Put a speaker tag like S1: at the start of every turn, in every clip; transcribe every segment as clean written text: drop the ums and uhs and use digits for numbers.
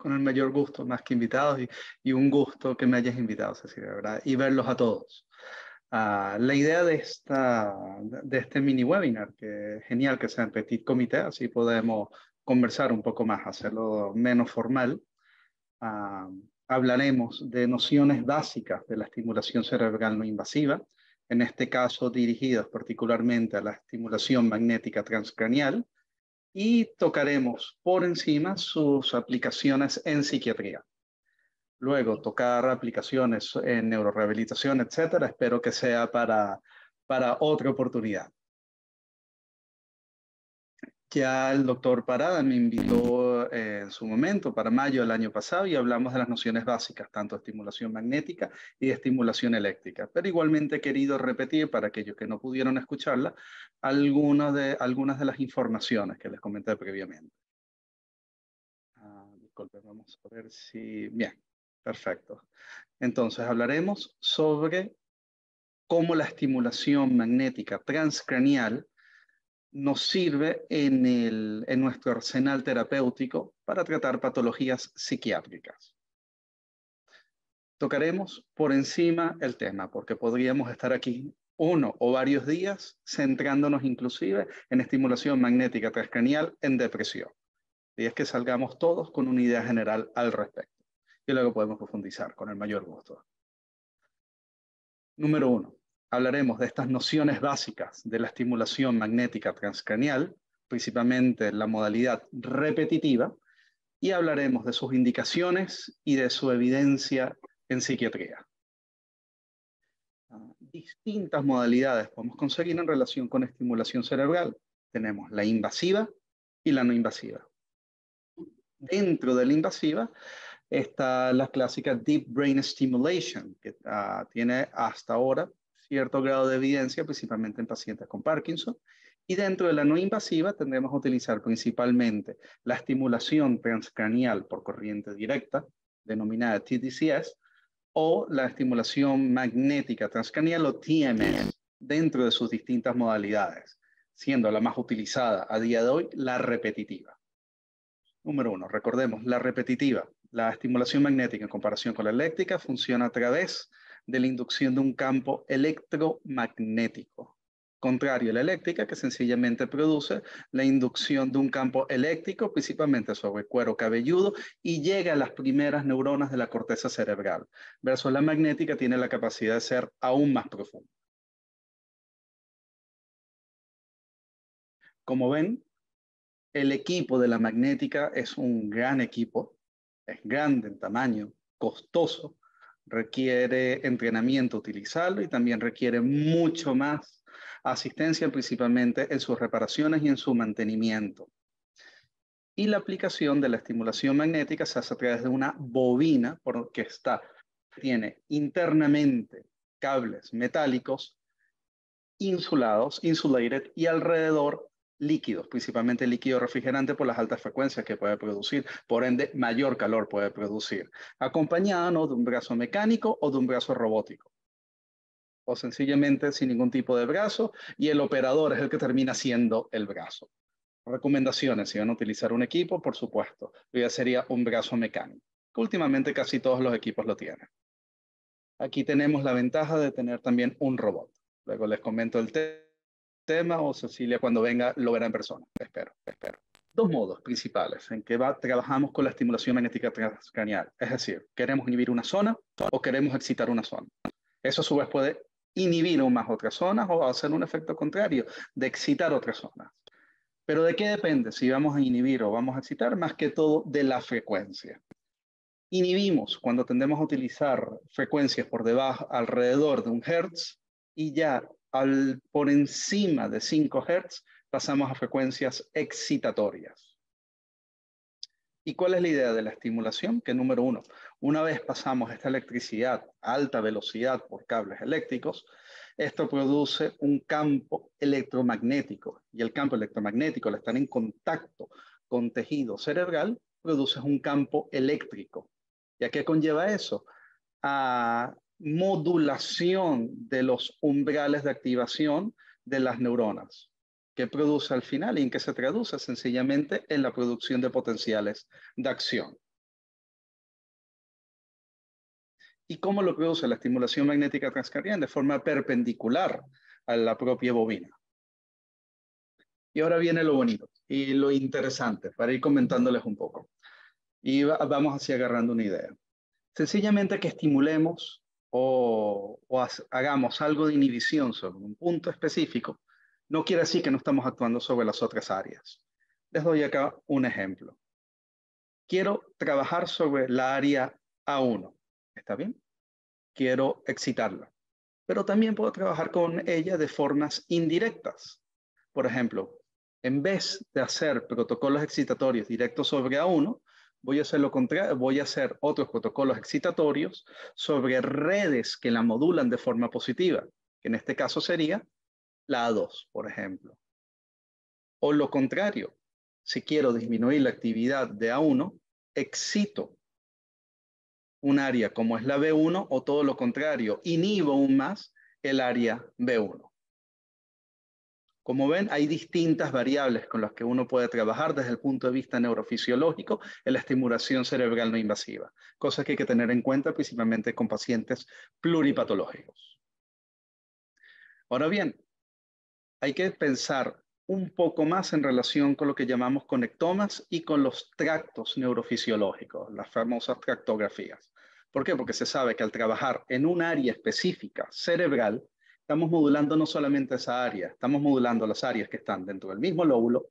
S1: Con el mayor gusto, más que invitados y un gusto que me hayas invitado, Cecilia, ¿verdad? Y verlos a todos. La idea de este mini webinar, que es genial que sea en petit comité, así podemos conversar un poco más, hacerlo menos formal. Ah, Hablaremos de nociones básicas de la estimulación cerebral no invasiva, en este caso dirigidas particularmente a la estimulación magnética transcranial, y tocaremos por encima sus aplicaciones en psiquiatría. Luego, tocar aplicaciones en neurorehabilitación, etcétera. Espero que sea para otra oportunidad. Ya el doctor Parada me invitó en su momento para mayo del año pasado y hablamos de las nociones básicas, tanto de estimulación magnética y de estimulación eléctrica. Pero igualmente he querido repetir para aquellos que no pudieron escucharla algunas de las informaciones que les comenté previamente. Disculpe, vamos a ver si... Bien, perfecto. Entonces hablaremos sobre cómo la estimulación magnética transcranial nos sirve en nuestro arsenal terapéutico para tratar patologías psiquiátricas. Tocaremos por encima el tema, porque podríamos estar aquí uno o varios días centrándonos inclusive en estimulación magnética transcranial en depresión. Y es que salgamos todos con una idea general al respecto. Y luego podemos profundizar con el mayor gusto. Número 1. Hablaremos de estas nociones básicas de la estimulación magnética transcranial, principalmente la modalidad repetitiva, y hablaremos de sus indicaciones y de su evidencia en psiquiatría. Distintas modalidades podemos conseguir en relación con estimulación cerebral. Tenemos la invasiva y la no invasiva. Dentro de la invasiva está la clásica Deep Brain Stimulation, que tiene hasta ahora cierto grado de evidencia, principalmente en pacientes con Parkinson. Y dentro de la no invasiva tendremos a utilizar principalmente la estimulación transcranial por corriente directa, denominada TDCS, o la estimulación magnética transcranial o TMS, dentro de sus distintas modalidades, siendo la más utilizada a día de hoy la repetitiva. Número 1, recordemos, la repetitiva. La estimulación magnética en comparación con la eléctrica funciona a través de la inducción de un campo electromagnético, contrario a la eléctrica, que sencillamente produce la inducción de un campo eléctrico, principalmente sobre cuero cabelludo, y llega a las primeras neuronas de la corteza cerebral, versus la magnética tiene la capacidad de ser aún más profunda. Como ven, el equipo de la magnética es un gran equipo, es grande en tamaño, costoso, requiere entrenamiento utilizarlo y también requiere mucho más asistencia, principalmente en sus reparaciones y en su mantenimiento. Y la aplicación de la estimulación magnética se hace a través de una bobina porque tiene internamente cables metálicos insulated, y alrededor líquidos, principalmente líquido refrigerante por las altas frecuencias que puede producir, por ende mayor calor puede producir, acompañado, ¿no?, de un brazo mecánico o de un brazo robótico, o sencillamente sin ningún tipo de brazo, y el operador es el que termina siendo el brazo. Recomendaciones: si van a utilizar un equipo, por supuesto, ya sería un brazo mecánico, que últimamente casi todos los equipos lo tienen. Aquí tenemos la ventaja de tener también un robot. Luego les comento el tema, o Cecilia cuando venga lo verá en persona. Espero. Dos modos principales en que trabajamos con la estimulación magnética transcranial. Es decir, queremos inhibir una zona o queremos excitar una zona. Eso a su vez puede inhibir aún más otras zonas o hacer un efecto contrario, de excitar otras zonas. Pero ¿de qué depende si vamos a inhibir o vamos a excitar? Más que todo de la frecuencia. Inhibimos cuando tendemos a utilizar frecuencias por debajo, alrededor de 1 Hz, y ya por encima de 5 Hz pasamos a frecuencias excitatorias. ¿Y cuál es la idea de la estimulación? Que número 1, una vez pasamos esta electricidad a alta velocidad por cables eléctricos, esto produce un campo electromagnético, y el campo electromagnético, al estar en contacto con tejido cerebral, produce un campo eléctrico. ¿Y a qué conlleva eso? A modulación de los umbrales de activación de las neuronas. ¿Qué produce al final y en qué se traduce? Sencillamente en la producción de potenciales de acción. ¿Y cómo lo produce la estimulación magnética transcraniana? De forma perpendicular a la propia bobina. Y ahora viene lo bonito y lo interesante para ir comentándoles un poco. Y vamos así agarrando una idea. Sencillamente que estimulemos o hagamos algo de inhibición sobre un punto específico, no quiere decir que no estamos actuando sobre las otras áreas. Les doy acá un ejemplo. Quiero trabajar sobre la área A1. ¿Está bien? Quiero excitarla. Pero también puedo trabajar con ella de formas indirectas. Por ejemplo, en vez de hacer protocolos excitatorios directos sobre A1, voy a hacer lo contrario, voy a hacer otros protocolos excitatorios sobre redes que la modulan de forma positiva, que en este caso sería la A2, por ejemplo. O lo contrario, si quiero disminuir la actividad de A1, excito un área como es la B1 o todo lo contrario, inhibo aún más el área B1. Como ven, hay distintas variables con las que uno puede trabajar desde el punto de vista neurofisiológico en la estimulación cerebral no invasiva, cosas que hay que tener en cuenta principalmente con pacientes pluripatológicos. Ahora bien, hay que pensar un poco más en relación con lo que llamamos conectomas y con los tractos neurofisiológicos, las famosas tractografías. ¿Por qué? Porque se sabe que al trabajar en un área específica cerebral, estamos modulando no solamente esa área, estamos modulando las áreas que están dentro del mismo lóbulo,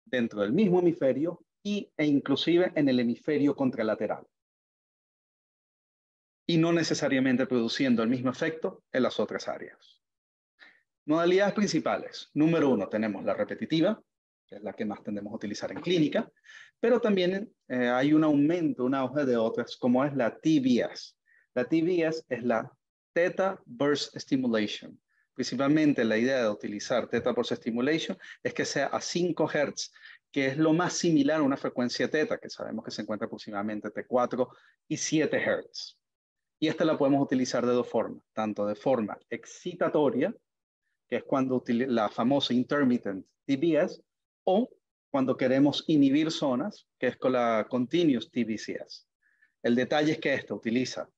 S1: dentro del mismo hemisferio e inclusive en el hemisferio contralateral. Y no necesariamente produciendo el mismo efecto en las otras áreas. Modalidades principales. Número 1, tenemos la repetitiva, que es la que más tendemos a utilizar en clínica, pero también hay un aumento, un auge de otras, como es la TBS. La TBS es la Theta Burst Stimulation. Principalmente la idea de utilizar Theta Burst Stimulation es que sea a 5 Hz, que es lo más similar a una frecuencia teta, que sabemos que se encuentra aproximadamente entre 4 y 7 Hz. Y esta la podemos utilizar de dos formas, tanto de forma excitatoria, que es cuando la famosa intermittent TBS, o cuando queremos inhibir zonas, que es con la continuous TBCS. El detalle es que esto utiliza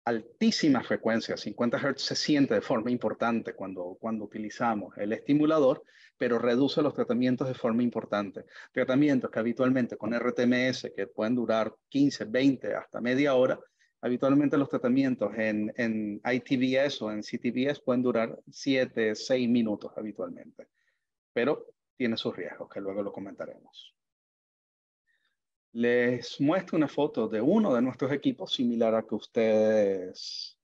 S1: altísimas frecuencias, 50 Hz se siente de forma importante cuando utilizamos el estimulador, pero reduce los tratamientos de forma importante. Tratamientos que habitualmente con RTMS, que pueden durar 15, 20, hasta media hora, habitualmente los tratamientos en ITBS o en CTBS pueden durar 7, 6 minutos habitualmente, pero tiene sus riesgos, que luego lo comentaremos. Les muestro una foto de uno de nuestros equipos similar a que ustedes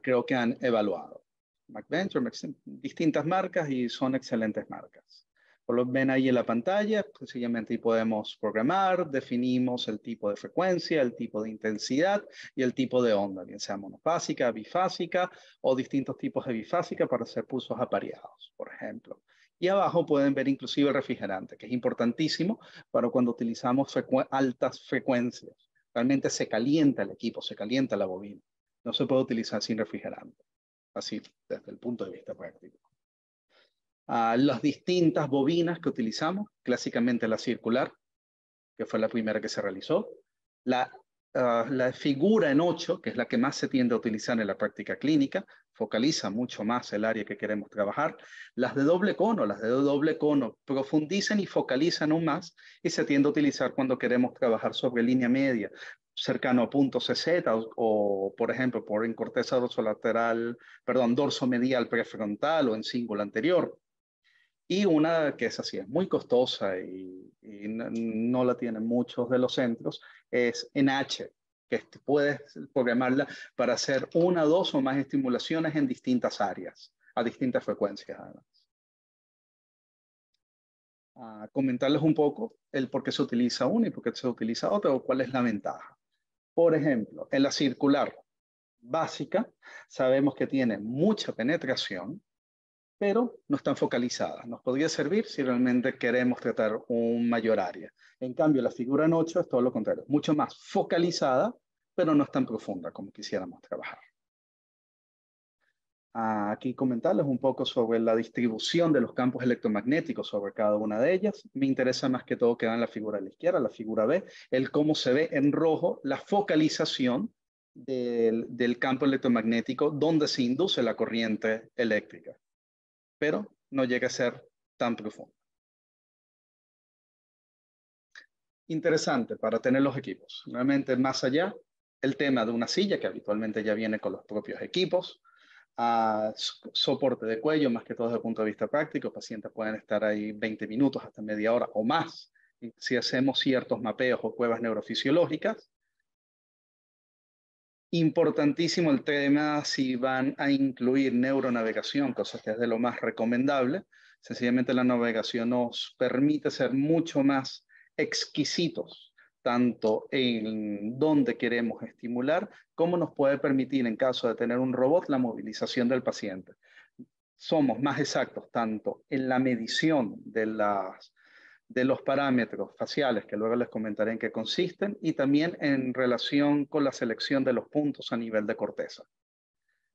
S1: creo que han evaluado. McVenture, distintas marcas y son excelentes marcas. Lo ven ahí en la pantalla, sencillamente ahí podemos programar, definimos el tipo de frecuencia, el tipo de intensidad y el tipo de onda, bien sea monofásica, bifásica o distintos tipos de bifásica para hacer pulsos apareados, por ejemplo. Y abajo pueden ver inclusive el refrigerante, que es importantísimo para cuando utilizamos altas frecuencias. Realmente se calienta el equipo, se calienta la bobina. No se puede utilizar sin refrigerante, así desde el punto de vista práctico. Las distintas bobinas que utilizamos, clásicamente la circular, que fue la primera que se realizó, la figura en 8, que es la que más se tiende a utilizar en la práctica clínica, focaliza mucho más el área que queremos trabajar. Las de doble cono profundizan y focalizan aún más y se tiende a utilizar cuando queremos trabajar sobre línea media, cercano a punto CZ o por ejemplo, en corteza dorsolateral, perdón, dorso medial prefrontal o en cíngulo anterior. Y una que es así, es muy costosa y no la tienen muchos de los centros, es NH, que puedes programarla para hacer una, dos o más estimulaciones en distintas áreas, a distintas frecuencias además. Comentarles un poco el por qué se utiliza una y por qué se utiliza otra o cuál es la ventaja. Por ejemplo, en la circular básica sabemos que tiene mucha penetración, pero no están focalizadas. Nos podría servir si realmente queremos tratar un mayor área. En cambio, la figura en 8 es todo lo contrario, mucho más focalizada, pero no es tan profunda como quisiéramos trabajar. Aquí comentarles un poco sobre la distribución de los campos electromagnéticos sobre cada una de ellas. Me interesa más que todo que vean la figura de la izquierda, la figura B, el cómo se ve en rojo la focalización del campo electromagnético donde se induce la corriente eléctrica, pero no llega a ser tan profundo. Interesante para tener los equipos. Realmente más allá, el tema de una silla que habitualmente ya viene con los propios equipos, soporte de cuello, más que todo desde el punto de vista práctico, pacientes pueden estar ahí 20 minutos hasta media hora o más si hacemos ciertos mapeos o pruebas neurofisiológicas. Importantísimo el tema si van a incluir neuronavegación, cosa que es de lo más recomendable. Sencillamente la navegación nos permite ser mucho más exquisitos, tanto en dónde queremos estimular, como nos puede permitir, en caso de tener un robot, la movilización del paciente. Somos más exactos tanto en la medición de los parámetros faciales, que luego les comentaré en qué consisten, y también en relación con la selección de los puntos a nivel de corteza.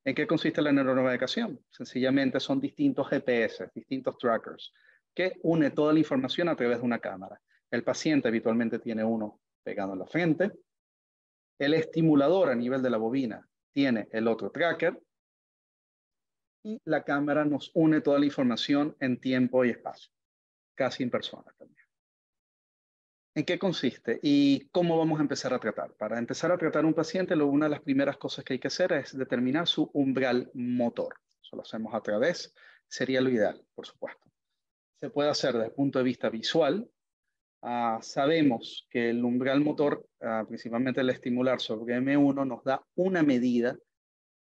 S1: ¿En qué consiste la neuronavegación? Sencillamente son distintos GPS, distintos trackers, que une toda la información a través de una cámara. El paciente habitualmente tiene uno pegado en la frente. El estimulador a nivel de la bobina tiene el otro tracker. Y la cámara nos une toda la información en tiempo y espacio, casi en persona también. ¿En qué consiste y cómo vamos a empezar a tratar? Para empezar a tratar un paciente, una de las primeras cosas que hay que hacer es determinar su umbral motor. Eso lo hacemos a través, sería lo ideal, por supuesto. Se puede hacer desde el punto de vista visual. Sabemos que el umbral motor, principalmente el estimular sobre M1, nos da una medida,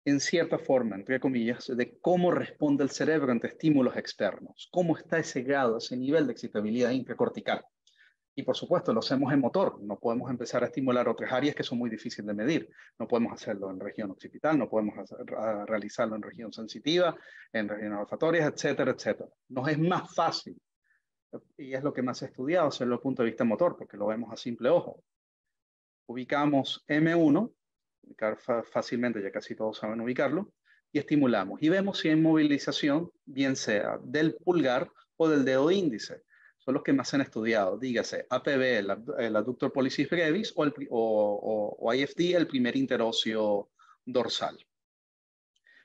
S1: en cierta forma, entre comillas, de cómo responde el cerebro ante estímulos externos, cómo está ese grado, ese nivel de excitabilidad intracortical. Y por supuesto, lo hacemos en motor. No podemos empezar a estimular otras áreas que son muy difíciles de medir. No podemos hacerlo en región occipital, no podemos realizarlo en región sensitiva, en regiones olfatorias, etcétera, etcétera. Nos es más fácil, y es lo que más he estudiado, hacerlo desde el punto de vista motor, porque lo vemos a simple ojo. Ubicamos M1, ubicar fácilmente, ya casi todos saben ubicarlo, y estimulamos. Y vemos si hay movilización, bien sea del pulgar o del dedo índice. Son los que más se han estudiado, dígase APB, el adductor pollicis brevis, o IFD, el primer interóseo dorsal.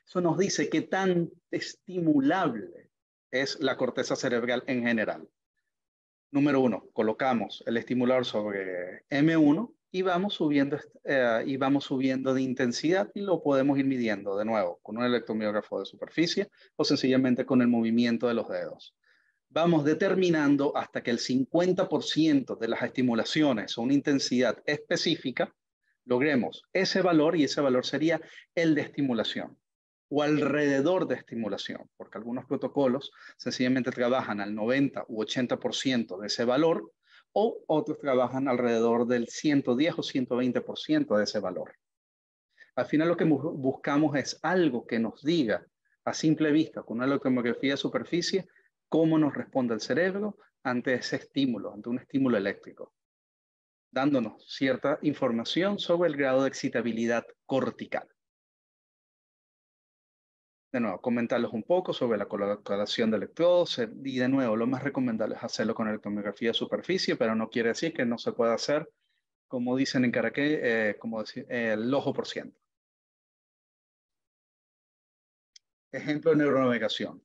S1: Eso nos dice qué tan estimulable es la corteza cerebral en general. Número 1, colocamos el estimulador sobre M1 y vamos subiendo de intensidad y lo podemos ir midiendo de nuevo con un electromiógrafo de superficie o sencillamente con el movimiento de los dedos. Vamos determinando hasta que el 50% de las estimulaciones o una intensidad específica logremos ese valor, y ese valor sería el de estimulación o alrededor de estimulación, porque algunos protocolos sencillamente trabajan al 90 u 80% de ese valor, o otros trabajan alrededor del 110 o 120% de ese valor. Al final lo que buscamos es algo que nos diga a simple vista, con una electromiografía de superficie, cómo nos responde el cerebro ante ese estímulo, ante un estímulo eléctrico, dándonos cierta información sobre el grado de excitabilidad cortical. De nuevo, comentarles un poco sobre la colocación de electrodos, y de nuevo, lo más recomendable es hacerlo con electromiografía de superficie, pero no quiere decir que no se pueda hacer, como dicen en Caraqué, el ojo por ciento. Ejemplo de neuronavegación.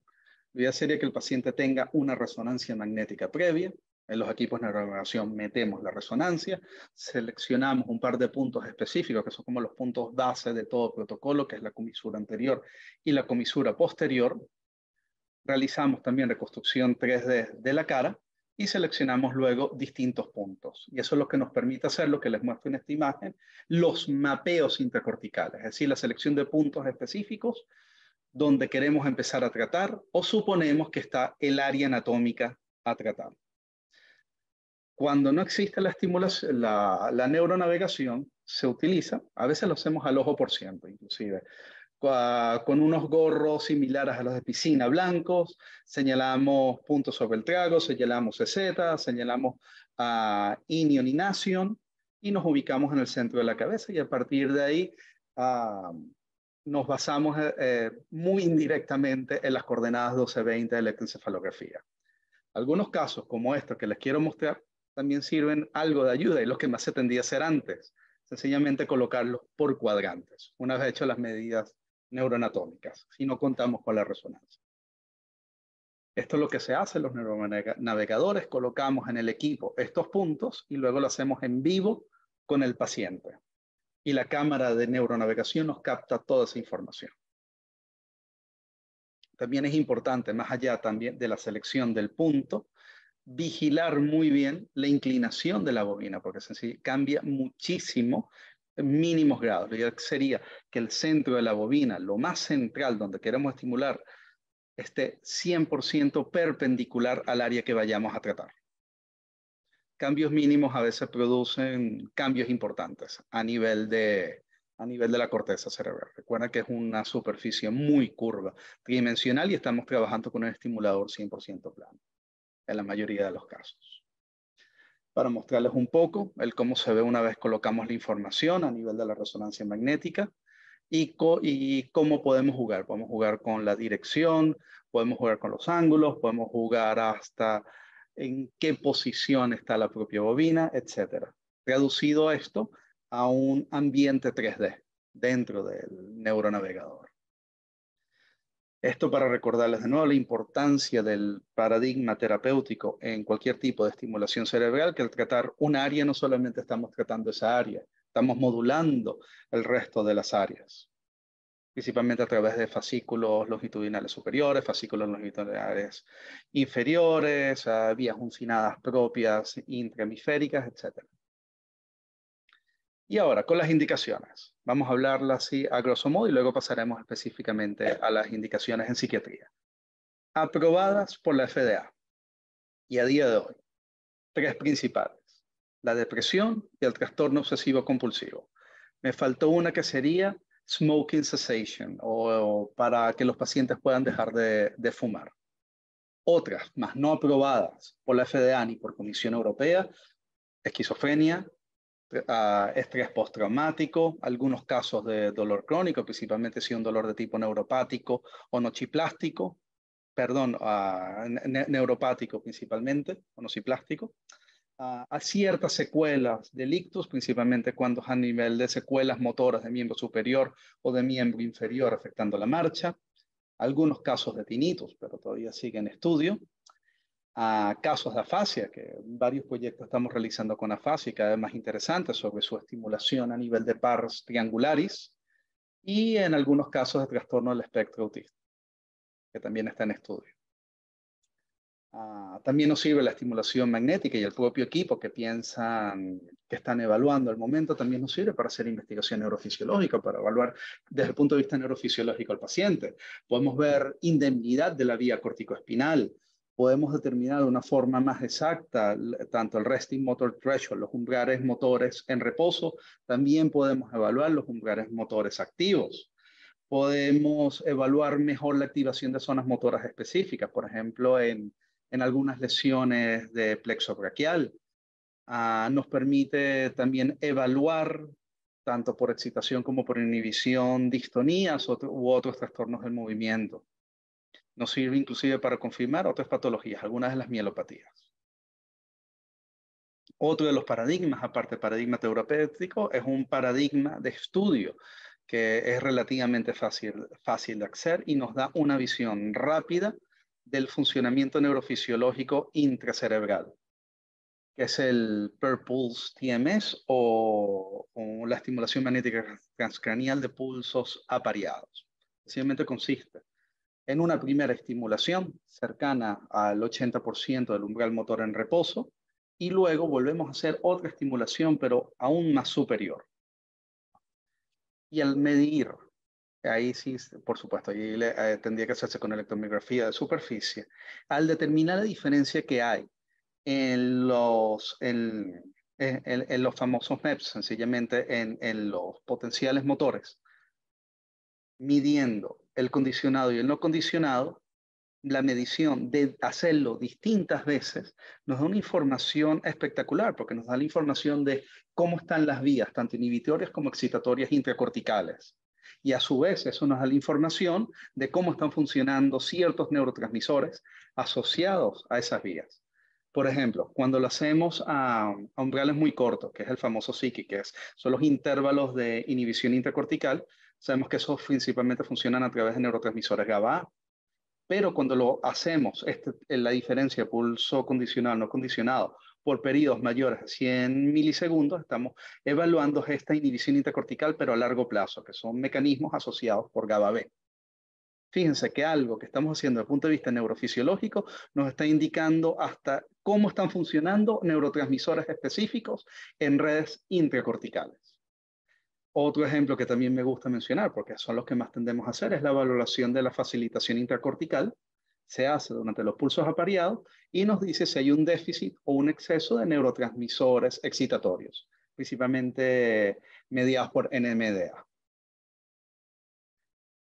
S1: La idea sería que el paciente tenga una resonancia magnética previa. En los equipos de neuronavegación metemos la resonancia, seleccionamos un par de puntos específicos, que son como los puntos base de todo protocolo, que es la comisura anterior y la comisura posterior. Realizamos también reconstrucción 3D de la cara y seleccionamos luego distintos puntos. Y eso es lo que nos permite hacer, lo que les muestro en esta imagen, los mapeos intracorticales, es decir, la selección de puntos específicos donde queremos empezar a tratar o suponemos que está el área anatómica a tratar. Cuando no existe la estimulación, la neuronavegación se utiliza, a veces lo hacemos al ojo por ciento, inclusive, con unos gorros similares a los de piscina blancos, señalamos puntos sobre el trago, señalamos EZ, señalamos inion y nasion y nos ubicamos en el centro de la cabeza, y a partir de ahí nos basamos muy indirectamente en las coordenadas 12-20 de electroencefalografía. Algunos casos como estos que les quiero mostrar también sirven algo de ayuda, y los que más se tendía a hacer antes. Sencillamente colocarlos por cuadrantes, una vez hecho las medidas neuroanatómicas, si no contamos con la resonancia. Esto es lo que se hace en los neuronavegadores, colocamos en el equipo estos puntos y luego lo hacemos en vivo con el paciente. Y la cámara de neuronavegación nos capta toda esa información. También es importante, más allá también de la selección del punto, vigilar muy bien la inclinación de la bobina, porque cambia muchísimo en mínimos grados. Lo ideal sería que el centro de la bobina, lo más central donde queremos estimular, esté 100% perpendicular al área que vayamos a tratar. Cambios mínimos a veces producen cambios importantes a nivel de la corteza cerebral. Recuerda que es una superficie muy curva, tridimensional, y estamos trabajando con un estimulador 100% plano, en la mayoría de los casos. Para mostrarles un poco el cómo se ve una vez colocamos la información a nivel de la resonancia magnética y cómo podemos jugar. Podemos jugar con la dirección, podemos jugar con los ángulos, podemos jugar hasta en qué posición está la propia bobina, etc. Reducido esto a un ambiente 3D dentro del neuronavegador. Esto para recordarles de nuevo la importancia del paradigma terapéutico en cualquier tipo de estimulación cerebral, que al tratar un área no solamente estamos tratando esa área, estamos modulando el resto de las áreas, principalmente a través de fascículos longitudinales superiores, fascículos longitudinales inferiores, vías uncinadas propias intrahemisféricas, etc. Y ahora, con las indicaciones. Vamos a hablarlas así a grosso modo y luego pasaremos específicamente a las indicaciones en psiquiatría. Aprobadas por la FDA. Y a día de hoy, 3 principales. La depresión y el trastorno obsesivo compulsivo. Me faltó una que sería smoking cessation, o para que los pacientes puedan dejar de fumar. Otras, más no aprobadas por la FDA ni por Comisión Europea, esquizofrenia, estrés postraumático, algunos casos de dolor crónico, principalmente si un dolor de tipo neuropático o nociplástico, neuropático principalmente, o nociplástico, a ciertas secuelas del ictus, principalmente cuando es a nivel de secuelas motoras de miembro superior o de miembro inferior afectando la marcha, algunos casos de tinnitus, pero todavía sigue en estudio, a casos de afasia, que varios proyectos estamos realizando con afasia y cada vez más interesantes sobre su estimulación a nivel de pars triangularis, y en algunos casos de trastorno del espectro autista, que también está en estudio. También nos sirve la estimulación magnética, y el propio equipo que piensan, que están evaluando al momento, también nos sirve para hacer investigación neurofisiológica, para evaluar desde el punto de vista neurofisiológico al paciente. Podemos ver indemnidad de la vía corticoespinal, podemos determinar de una forma más exacta tanto el resting motor threshold, los umbrales motores en reposo, también podemos evaluar los umbrales motores activos. Podemos evaluar mejor la activación de zonas motoras específicas, por ejemplo, en algunas lesiones de plexo braquial. Nos permite también evaluar, tanto por excitación como por inhibición, distonías u otros trastornos del movimiento. Nos sirve inclusive para confirmar otras patologías, algunas de las mielopatías. Otro de los paradigmas, aparte del paradigma terapéutico, es un paradigma de estudio que es relativamente fácil de acceder y nos da una visión rápida del funcionamiento neurofisiológico intracerebral, que es el Per Pulse TMS o la estimulación magnética transcranial de pulsos apareados. Sencillamente consiste en una primera estimulación cercana al 80% del umbral motor en reposo, y luego volvemos a hacer otra estimulación, pero aún más superior. Y al medir, ahí sí, por supuesto, ahí tendría que hacerse con electromiografía de superficie, al determinar la diferencia que hay en los famosos MEPS, sencillamente en los potenciales motores, midiendo el condicionado y el no condicionado, la medición de hacerlo distintas veces nos da una información espectacular, porque nos da la información de cómo están las vías, tanto inhibitorias como excitatorias intracorticales. Y a su vez eso nos da la información de cómo están funcionando ciertos neurotransmisores asociados a esas vías. Por ejemplo, cuando lo hacemos a umbrales muy cortos, que es el famoso SICI, son los intervalos de inhibición intercortical, sabemos que esos principalmente funcionan a través de neurotransmisores GABA. Pero cuando lo hacemos, la diferencia pulso condicional, no condicionado, por periodos mayores a 100 milisegundos, estamos evaluando esta inhibición intercortical, pero a largo plazo, que son mecanismos asociados por GABA-B. Fíjense que algo que estamos haciendo desde el punto de vista neurofisiológico nos está indicando hasta cómo están funcionando neurotransmisores específicos en redes intracorticales. Otro ejemplo que también me gusta mencionar, porque son los que más tendemos a hacer, es la valoración de la facilitación intracortical. Se hace durante los pulsos apareados y nos dice si hay un déficit o un exceso de neurotransmisores excitatorios, principalmente mediados por NMDA.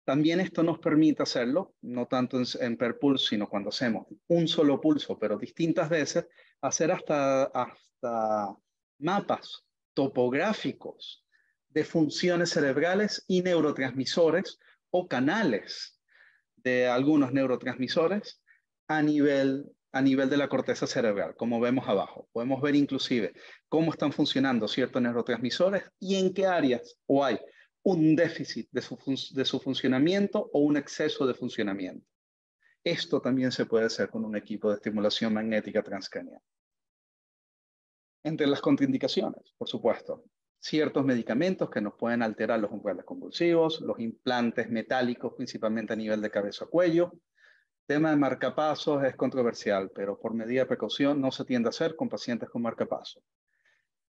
S1: También esto nos permite hacerlo, no tanto en per pulso, sino cuando hacemos un solo pulso, pero distintas veces, hacer hasta mapas topográficos de funciones cerebrales y neurotransmisores o canales de algunos neurotransmisores a nivel de la corteza cerebral, como vemos abajo. Podemos ver inclusive cómo están funcionando ciertos neurotransmisores y en qué áreas o hay un déficit de su funcionamiento o un exceso de funcionamiento. Esto también se puede hacer con un equipo de estimulación magnética transcranial. Entre las contraindicaciones, por supuesto, ciertos medicamentos que nos pueden alterar los umbrales convulsivos, los implantes metálicos, principalmente a nivel de cabeza a cuello. Tema de marcapasos es controversial, pero por medida de precaución no se tiende a hacer con pacientes con marcapasos.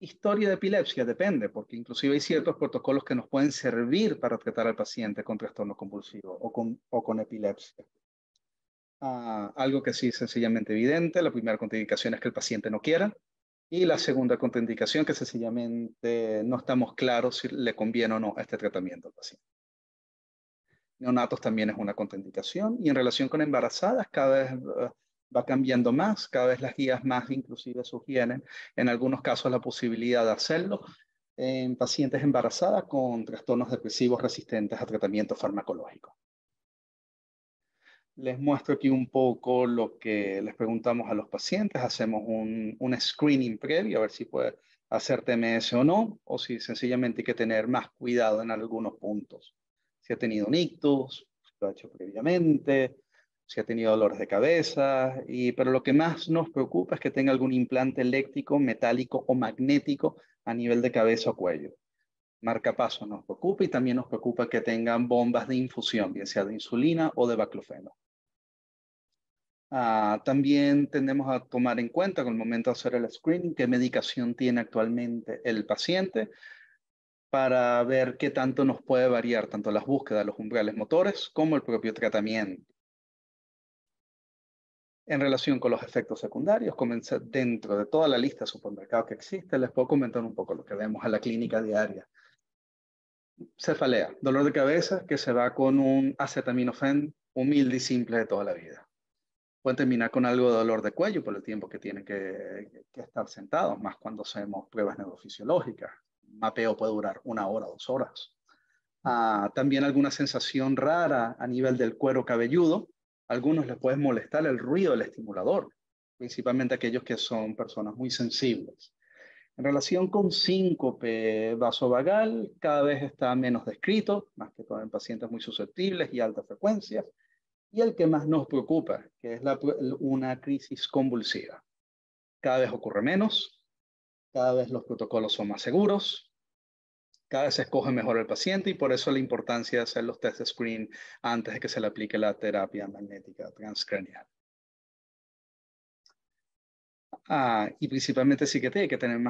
S1: Historia de epilepsia depende, porque inclusive hay ciertos protocolos que nos pueden servir para tratar al paciente con trastorno convulsivo o con epilepsia. Algo que sí es sencillamente evidente, la primera contraindicación es que el paciente no quiera, y la segunda contraindicación que sencillamente no estamos claros si le conviene o no este tratamiento al paciente. Neonatos también es una contraindicación, y en relación con embarazadas cada vez va cambiando más, cada vez las guías más inclusive sugieren en algunos casos la posibilidad de hacerlo en pacientes embarazadas con trastornos depresivos resistentes a tratamiento farmacológico. Les muestro aquí un poco lo que les preguntamos a los pacientes. Hacemos un screening previo a ver si puede hacer TMS o no, o si sencillamente hay que tener más cuidado en algunos puntos. Si ha tenido un ictus, si lo ha hecho previamente, si ha tenido dolores de cabeza, pero lo que más nos preocupa es que tenga algún implante eléctrico, metálico o magnético a nivel de cabeza o cuello. Marcapasos nos preocupa, y también nos preocupa que tengan bombas de infusión, bien sea de insulina o de baclofeno. También tendemos a tomar en cuenta con el momento de hacer el screening qué medicación tiene actualmente el paciente para ver qué tanto nos puede variar tanto las búsquedas de los umbrales motores como el propio tratamiento. En relación con los efectos secundarios, dentro de toda la lista de supermercados que existe, les puedo comentar un poco lo que vemos en la clínica diaria. Cefalea, dolor de cabeza que se va con un acetaminofén humilde y simple de toda la vida. Pueden terminar con algo de dolor de cuello por el tiempo que tienen que estar sentados, más cuando hacemos pruebas neurofisiológicas. Mapeo puede durar 1 hora, 2 horas. También alguna sensación rara a nivel del cuero cabelludo. A algunos les puede molestar el ruido del estimulador, principalmente aquellos que son personas muy sensibles. En relación con síncope vasovagal, cada vez está menos descrito, más que todo en pacientes muy susceptibles y altas frecuencias. Y el que más nos preocupa, que es una crisis convulsiva. Cada vez ocurre menos, cada vez los protocolos son más seguros, cada vez se escoge mejor el paciente, y por eso la importancia de hacer los test de screen antes de que se le aplique la terapia magnética transcranial. Y principalmente sí que tiene que tener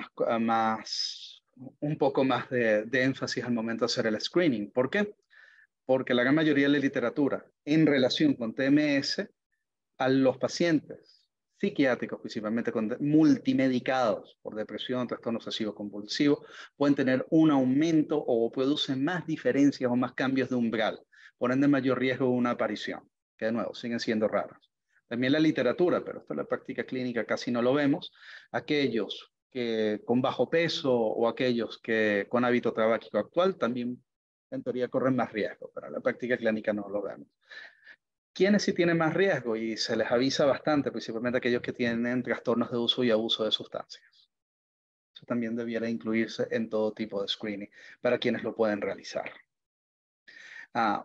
S1: un poco más de énfasis al momento de hacer el screening. ¿Por qué? Porque la gran mayoría de la literatura en relación con TMS a los pacientes psiquiátricos, principalmente multimedicados por depresión, trastorno obsesivo compulsivo, pueden tener un aumento o producen más diferencias o más cambios de umbral, por ende mayor riesgo de una aparición, que de nuevo siguen siendo raras. También la literatura, pero esto en la práctica clínica casi no lo vemos, aquellos que con bajo peso o aquellos que con hábito tabáquico actual también en teoría corren más riesgo, pero en la práctica clínica no lo vemos. ¿Quiénes sí tienen más riesgo? Y se les avisa bastante, principalmente aquellos que tienen trastornos de uso y abuso de sustancias. Eso también debiera incluirse en todo tipo de screening para quienes lo pueden realizar.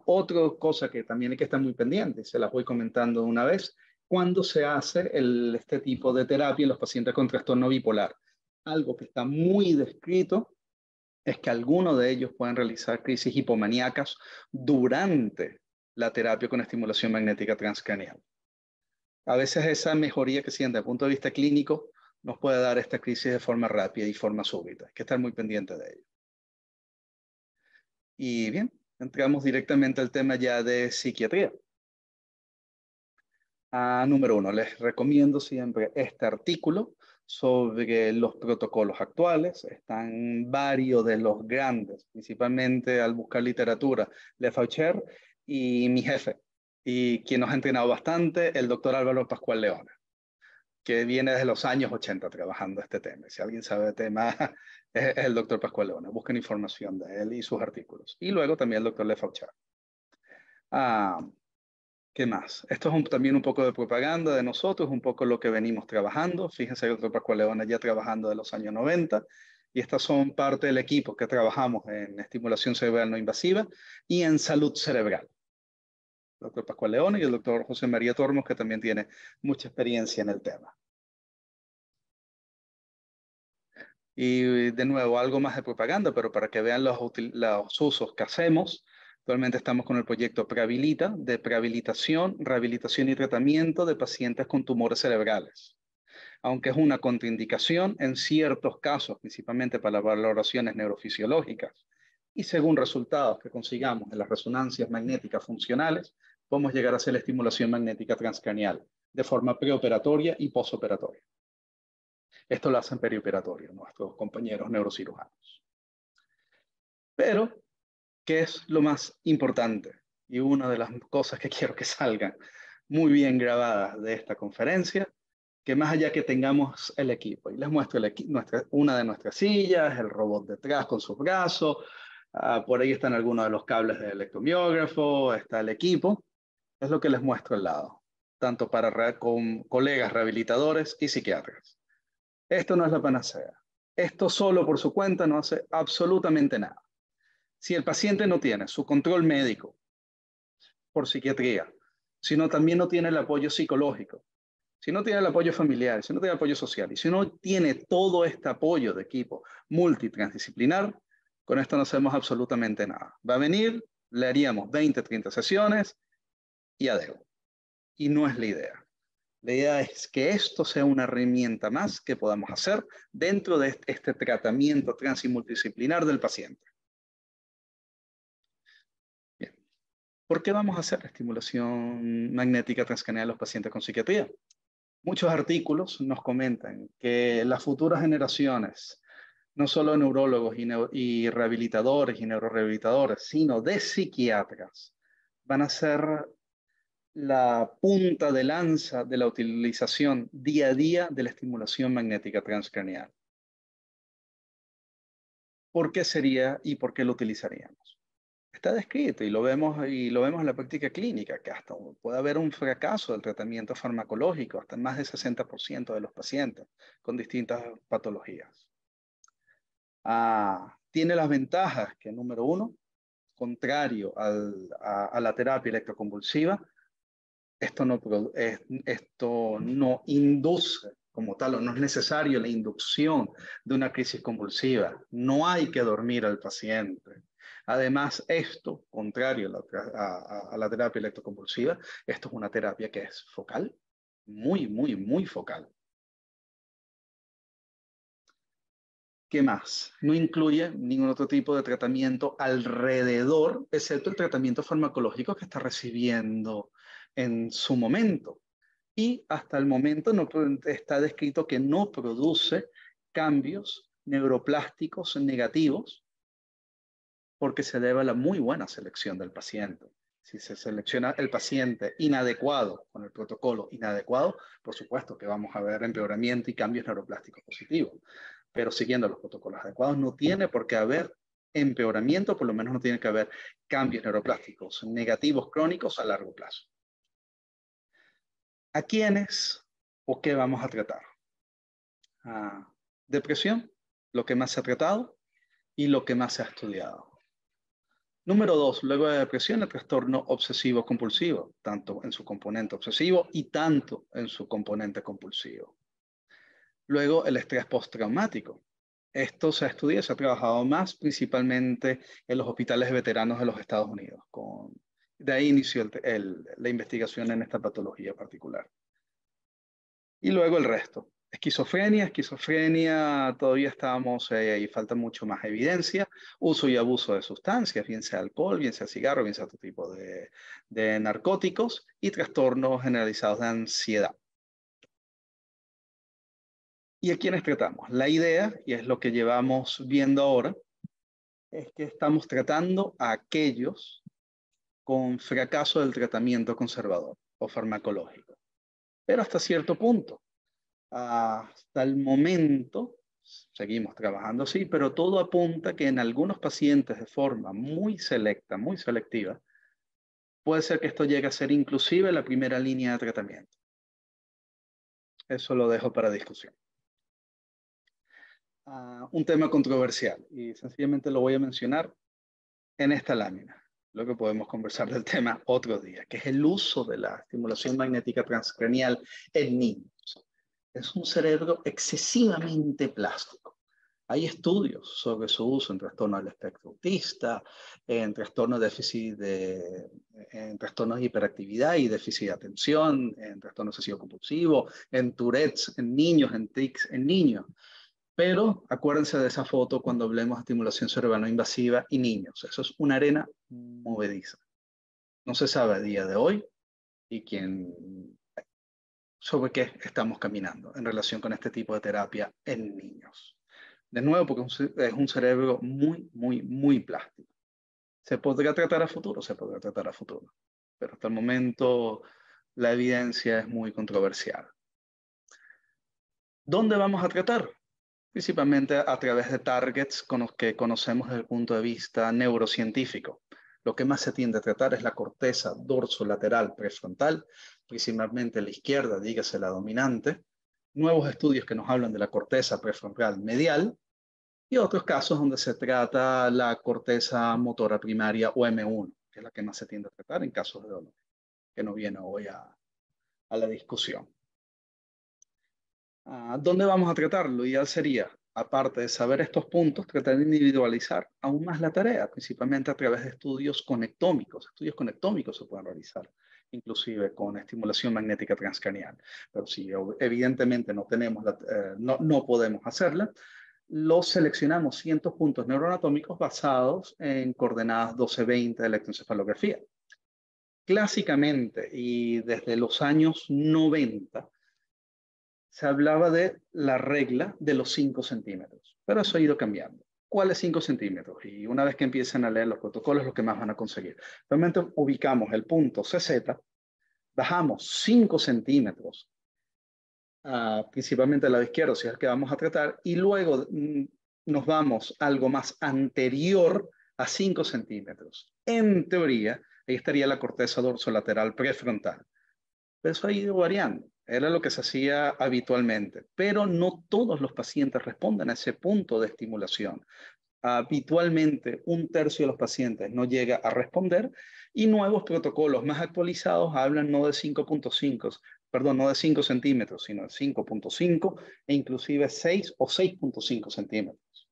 S1: Otra cosa que también hay que estar muy pendiente, se las voy comentando una vez, cuando se hace este tipo de terapia en los pacientes con trastorno bipolar. Algo que está muy descrito es que algunos de ellos pueden realizar crisis hipomaníacas durante la terapia con estimulación magnética transcranial. A veces esa mejoría que siente desde el punto de vista clínico nos puede dar esta crisis de forma rápida y forma súbita. Hay que estar muy pendiente de ello. Y bien, entramos directamente al tema ya de psiquiatría. Número uno, les recomiendo siempre este artículo sobre los protocolos actuales. Están varios de los grandes, principalmente al buscar literatura, Le Faucher y mi jefe, y quien nos ha entrenado bastante, el doctor Álvaro Pascual Leona, que viene desde los años 80 trabajando este tema. Si alguien sabe de tema, es el doctor Pascual Leona. Busquen información de él y sus artículos. Y luego también el doctor Le Faucher. Ah, ¿Qué más? Esto es también un poco de propaganda de nosotros, un poco lo que venimos trabajando. Fíjense que el doctor Pascual Leona ya trabajando de los años 90 y estas son parte del equipo que trabajamos en estimulación cerebral no invasiva y en salud cerebral. El doctor Pascual Leona y el doctor José María Tormos, que también tiene mucha experiencia en el tema. Y de nuevo, algo más de propaganda, pero para que vean los usos que hacemos. Actualmente estamos con el proyecto Prehabilita, de prehabilitación, rehabilitación y tratamiento de pacientes con tumores cerebrales. Aunque es una contraindicación en ciertos casos, principalmente para las valoraciones neurofisiológicas, y según resultados que consigamos en las resonancias magnéticas funcionales, podemos llegar a hacer la estimulación magnética transcranial de forma preoperatoria y posoperatoria. Esto lo hacen perioperatorio nuestros compañeros neurocirujanos. Pero, ¿qué es lo más importante? Y una de las cosas que quiero que salgan muy bien grabadas de esta conferencia, que más allá que tengamos el equipo, y les muestro una de nuestras sillas, el robot detrás con sus brazos, por ahí están algunos de los cables del electromiógrafo, está el equipo, es lo que les muestro al lado, tanto para con colegas rehabilitadores y psiquiatras. Esto no es la panacea. Esto solo por su cuenta no hace absolutamente nada. Si el paciente no tiene su control médico por psiquiatría, sino también no tiene el apoyo psicológico, si no tiene el apoyo familiar, si no tiene el apoyo social y si no tiene todo este apoyo de equipo multitransdisciplinar, con esto no hacemos absolutamente nada. Va a venir, le haríamos 20, 30 sesiones y adeu. Y no es la idea. La idea es que esto sea una herramienta más que podamos hacer dentro de este tratamiento trans y multidisciplinar del paciente. Bien. ¿Por qué vamos a hacer estimulación magnética transcranial en los pacientes con psiquiatría? Muchos artículos nos comentan que las futuras generaciones, no solo neurólogos y rehabilitadores y neurorehabilitadores, sino de psiquiatras, van a ser la punta de lanza de la utilización día a día de la estimulación magnética transcranial. ¿Por qué sería y por qué lo utilizaríamos? Está descrito y lo vemos en la práctica clínica, que hasta puede haber un fracaso del tratamiento farmacológico, hasta en más del 60% de los pacientes con distintas patologías. Tiene las ventajas que, número uno, contrario a la terapia electroconvulsiva, esto no induce como tal, o no es necesario la inducción de una crisis convulsiva. No hay que dormir al paciente. Además, esto, contrario a la terapia electroconvulsiva, esto es una terapia que es focal, muy, muy, muy focal. ¿Qué más? No incluye ningún otro tipo de tratamiento alrededor, excepto el tratamiento farmacológico que está recibiendo en su momento. Y hasta el momento no está descrito que no produce cambios neuroplásticos negativos porque se debe a la muy buena selección del paciente. Si se selecciona el paciente inadecuado, con el protocolo inadecuado, por supuesto que vamos a ver empeoramiento y cambios neuroplásticos positivos. Pero siguiendo los protocolos adecuados, no tiene por qué haber empeoramiento, por lo menos no tiene que haber cambios neuroplásticos negativos crónicos a largo plazo. ¿A quiénes o qué vamos a tratar? Depresión, lo que más se ha tratado y lo que más se ha estudiado. Número 2, luego de depresión, el trastorno obsesivo compulsivo, tanto en su componente obsesivo y tanto en su componente compulsivo. Luego, el estrés postraumático. Esto se ha estudiado, se ha trabajado más principalmente en los hospitales de veteranos de los Estados Unidos. De ahí inició la investigación en esta patología particular. Y luego el resto. Esquizofrenia, todavía estamos y falta mucho más evidencia. Uso y abuso de sustancias, bien sea alcohol, bien sea cigarro, bien sea otro tipo de narcóticos y trastornos generalizados de ansiedad. ¿Y a quiénes tratamos? La idea, y es lo que llevamos viendo ahora, es que estamos tratando a aquellos con fracaso del tratamiento conservador o farmacológico. Pero hasta cierto punto. Hasta el momento, seguimos trabajando así, pero todo apunta que en algunos pacientes de forma muy selecta, muy selectiva, puede ser que esto llegue a ser inclusive la primera línea de tratamiento. Eso lo dejo para discusión. Un tema controversial y sencillamente lo voy a mencionar en esta lámina. Luego podemos conversar del tema otro día, que es el uso de la estimulación magnética transcranial en niños. Es un cerebro excesivamente plástico. Hay estudios sobre su uso en trastornos del espectro autista, en trastornos en trastornos de hiperactividad y déficit de atención, en trastorno obsesivo compulsivo, en Tourette's en niños, en tics en niños. Pero acuérdense de esa foto cuando hablemos de estimulación cerebral no invasiva y niños. Eso es una arena movediza. No se sabe a día de hoy y sobre qué estamos caminando en relación con este tipo de terapia en niños. De nuevo, porque es un cerebro muy, muy, muy plástico. ¿Se podrá tratar a futuro? Se podrá tratar a futuro. Pero hasta el momento la evidencia es muy controversial. ¿Dónde vamos a tratar? Principalmente a través de targets con los que conocemos desde el punto de vista neurocientífico. Lo que más se tiende a tratar es la corteza dorsolateral prefrontal, principalmente la izquierda, dígase la dominante. Nuevos estudios que nos hablan de la corteza prefrontal medial y otros casos donde se trata la corteza motora primaria o M1, que es la que más se tiende a tratar en casos de dolor, que no viene hoy a la discusión. ¿Dónde vamos a tratarlo? Lo ideal sería, aparte de saber estos puntos, tratar de individualizar aún más la tarea, principalmente a través de estudios conectómicos. Estudios conectómicos se pueden realizar, inclusive con estimulación magnética transcranial. Pero si evidentemente no no podemos hacerla, los seleccionamos cientos puntos neuroanatómicos basados en coordenadas 12-20 de electroencefalografía. Clásicamente, y desde los años 90, se hablaba de la regla de los 5 centímetros, pero eso ha ido cambiando. ¿Cuáles 5 centímetros? Y una vez que empiecen a leer los protocolos, lo que más van a conseguir. Realmente ubicamos el punto CZ, bajamos 5 centímetros, principalmente al lado izquierdo, si es el que vamos a tratar, y luego nos vamos algo más anterior a 5 centímetros. En teoría, ahí estaría la corteza dorsolateral prefrontal. Pero eso ha ido variando. Era lo que se hacía habitualmente, pero no todos los pacientes responden a ese punto de estimulación. Habitualmente, un tercio de los pacientes no llega a responder y nuevos protocolos más actualizados hablan no de 5.5, perdón, no de 5 centímetros, sino de 5.5 e inclusive 6 o 6.5 centímetros.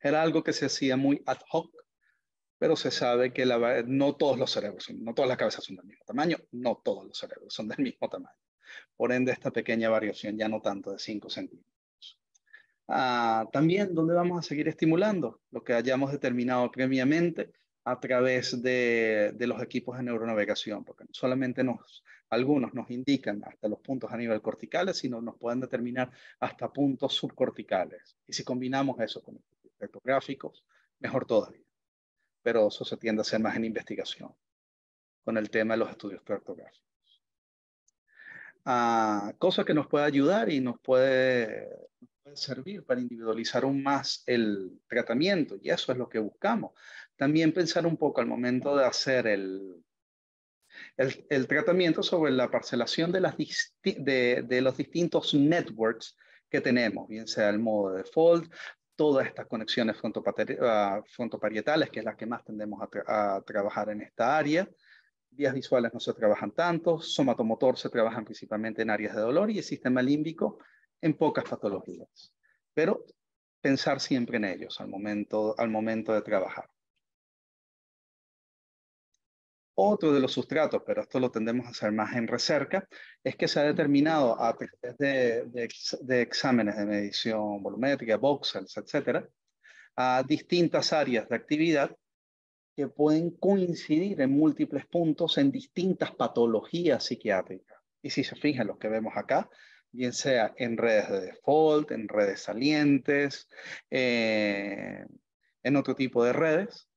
S1: Era algo que se hacía muy ad hoc, pero se sabe que no todos los cerebros, no todas las cabezas son del mismo tamaño, no todos los cerebros son del mismo tamaño. Por ende, esta pequeña variación ya no tanto de 5 centímetros. También, ¿dónde vamos a seguir estimulando? Lo que hayamos determinado previamente a través de los equipos de neuronavegación, porque no solamente algunos nos indican hasta los puntos a nivel corticales, sino nos pueden determinar hasta puntos subcorticales. Y si combinamos eso con espectrográficos, mejor todavía. Pero eso se tiende a hacer más en investigación, con el tema de los estudios cartográficos. Cosa que nos puede ayudar y nos puede servir para individualizar aún más el tratamiento, y eso es lo que buscamos. También pensar un poco al momento de hacer el tratamiento sobre la parcelación de los distintos networks que tenemos, bien sea el modo de default, todas estas conexiones frontoparietales, que es la que más tendemos a trabajar en esta área. Vías visuales no se trabajan tanto, somatomotor se trabajan principalmente en áreas de dolor y el sistema límbico en pocas patologías. Pero pensar siempre en ellos al momento de trabajar. Otro de los sustratos, pero esto lo tendemos a hacer más en recerca, es que se ha determinado a través de exámenes de medición volumétrica, voxels, etcétera, a distintas áreas de actividad que pueden coincidir en múltiples puntos en distintas patologías psiquiátricas. Y si se fijan los que vemos acá, bien sea en redes de default, en redes salientes, en otro tipo de redes,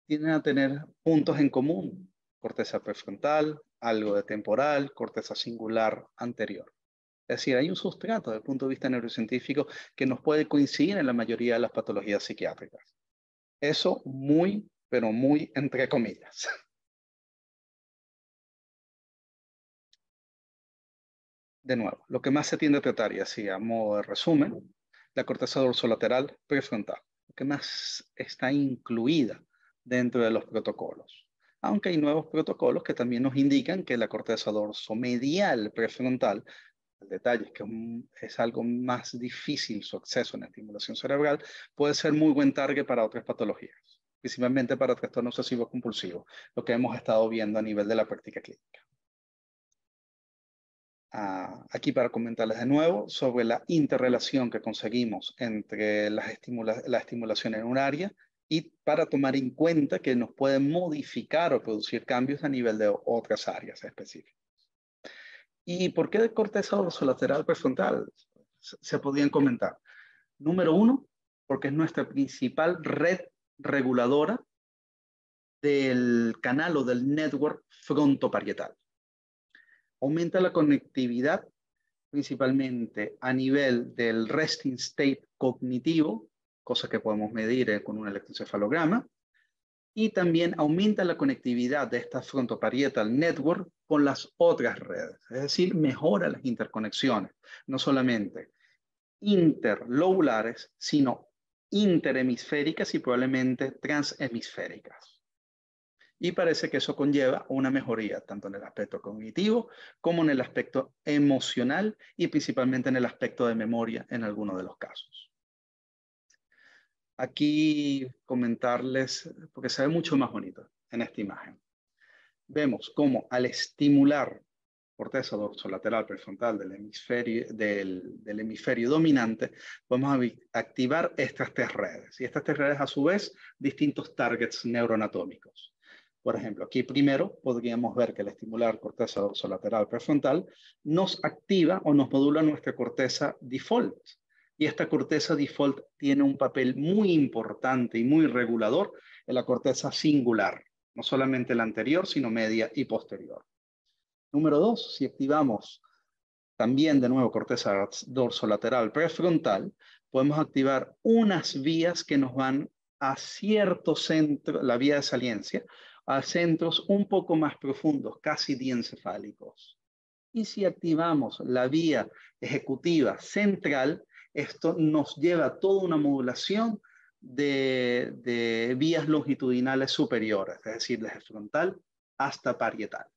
S1: tienden a tener puntos en común. Corteza prefrontal, algo de temporal, corteza singular anterior. Es decir, hay un sustrato desde el punto de vista neurocientífico que nos puede coincidir en la mayoría de las patologías psiquiátricas. Eso muy, pero muy entre comillas. De nuevo, lo que más se tiende a tratar, y así a modo de resumen, la corteza dorsolateral prefrontal, lo que más está incluida dentro de los protocolos. Aunque hay nuevos protocolos que también nos indican que la corteza dorsomedial prefrontal, el detalle es que es algo más difícil su acceso en la estimulación cerebral, puede ser muy buen target para otras patologías, principalmente para trastornos obsesivos compulsivos, lo que hemos estado viendo a nivel de la práctica clínica. Aquí para comentarles de nuevo sobre la interrelación que conseguimos entre la estimulación en un área y para tomar en cuenta que nos pueden modificar o producir cambios a nivel de otras áreas específicas. ¿Y por qué de corteza dorsolateral prefrontal? Se podían comentar. Número uno, porque es nuestra principal red reguladora del canal o del network frontoparietal. Aumenta la conectividad principalmente a nivel del resting state cognitivo, cosa que podemos medir con un electroencefalograma, y también aumenta la conectividad de esta frontoparietal network con las otras redes, es decir, mejora las interconexiones, no solamente interlobulares, sino interhemisféricas y probablemente transhemisféricas. Y parece que eso conlleva una mejoría tanto en el aspecto cognitivo como en el aspecto emocional y principalmente en el aspecto de memoria en algunos de los casos. Aquí comentarles, porque se ve mucho más bonito en esta imagen. Vemos cómo al estimular corteza dorsolateral prefrontal del hemisferio dominante, vamos a activar estas tres redes. Y estas tres redes, a su vez, distintos targets neuroanatómicos. Por ejemplo, aquí primero podríamos ver que al estimular corteza dorsolateral prefrontal nos activa o nos modula nuestra corteza default. Y esta corteza default tiene un papel muy importante y muy regulador en la corteza singular, no solamente la anterior, sino media y posterior. Número dos, si activamos también de nuevo corteza dorsolateral prefrontal, podemos activar unas vías que nos van a cierto centro, la vía de saliencia, a centros un poco más profundos, casi diencefálicos. Y si activamos la vía ejecutiva central, esto nos lleva a toda una modulación de vías longitudinales superiores, es decir, desde frontal hasta parietal.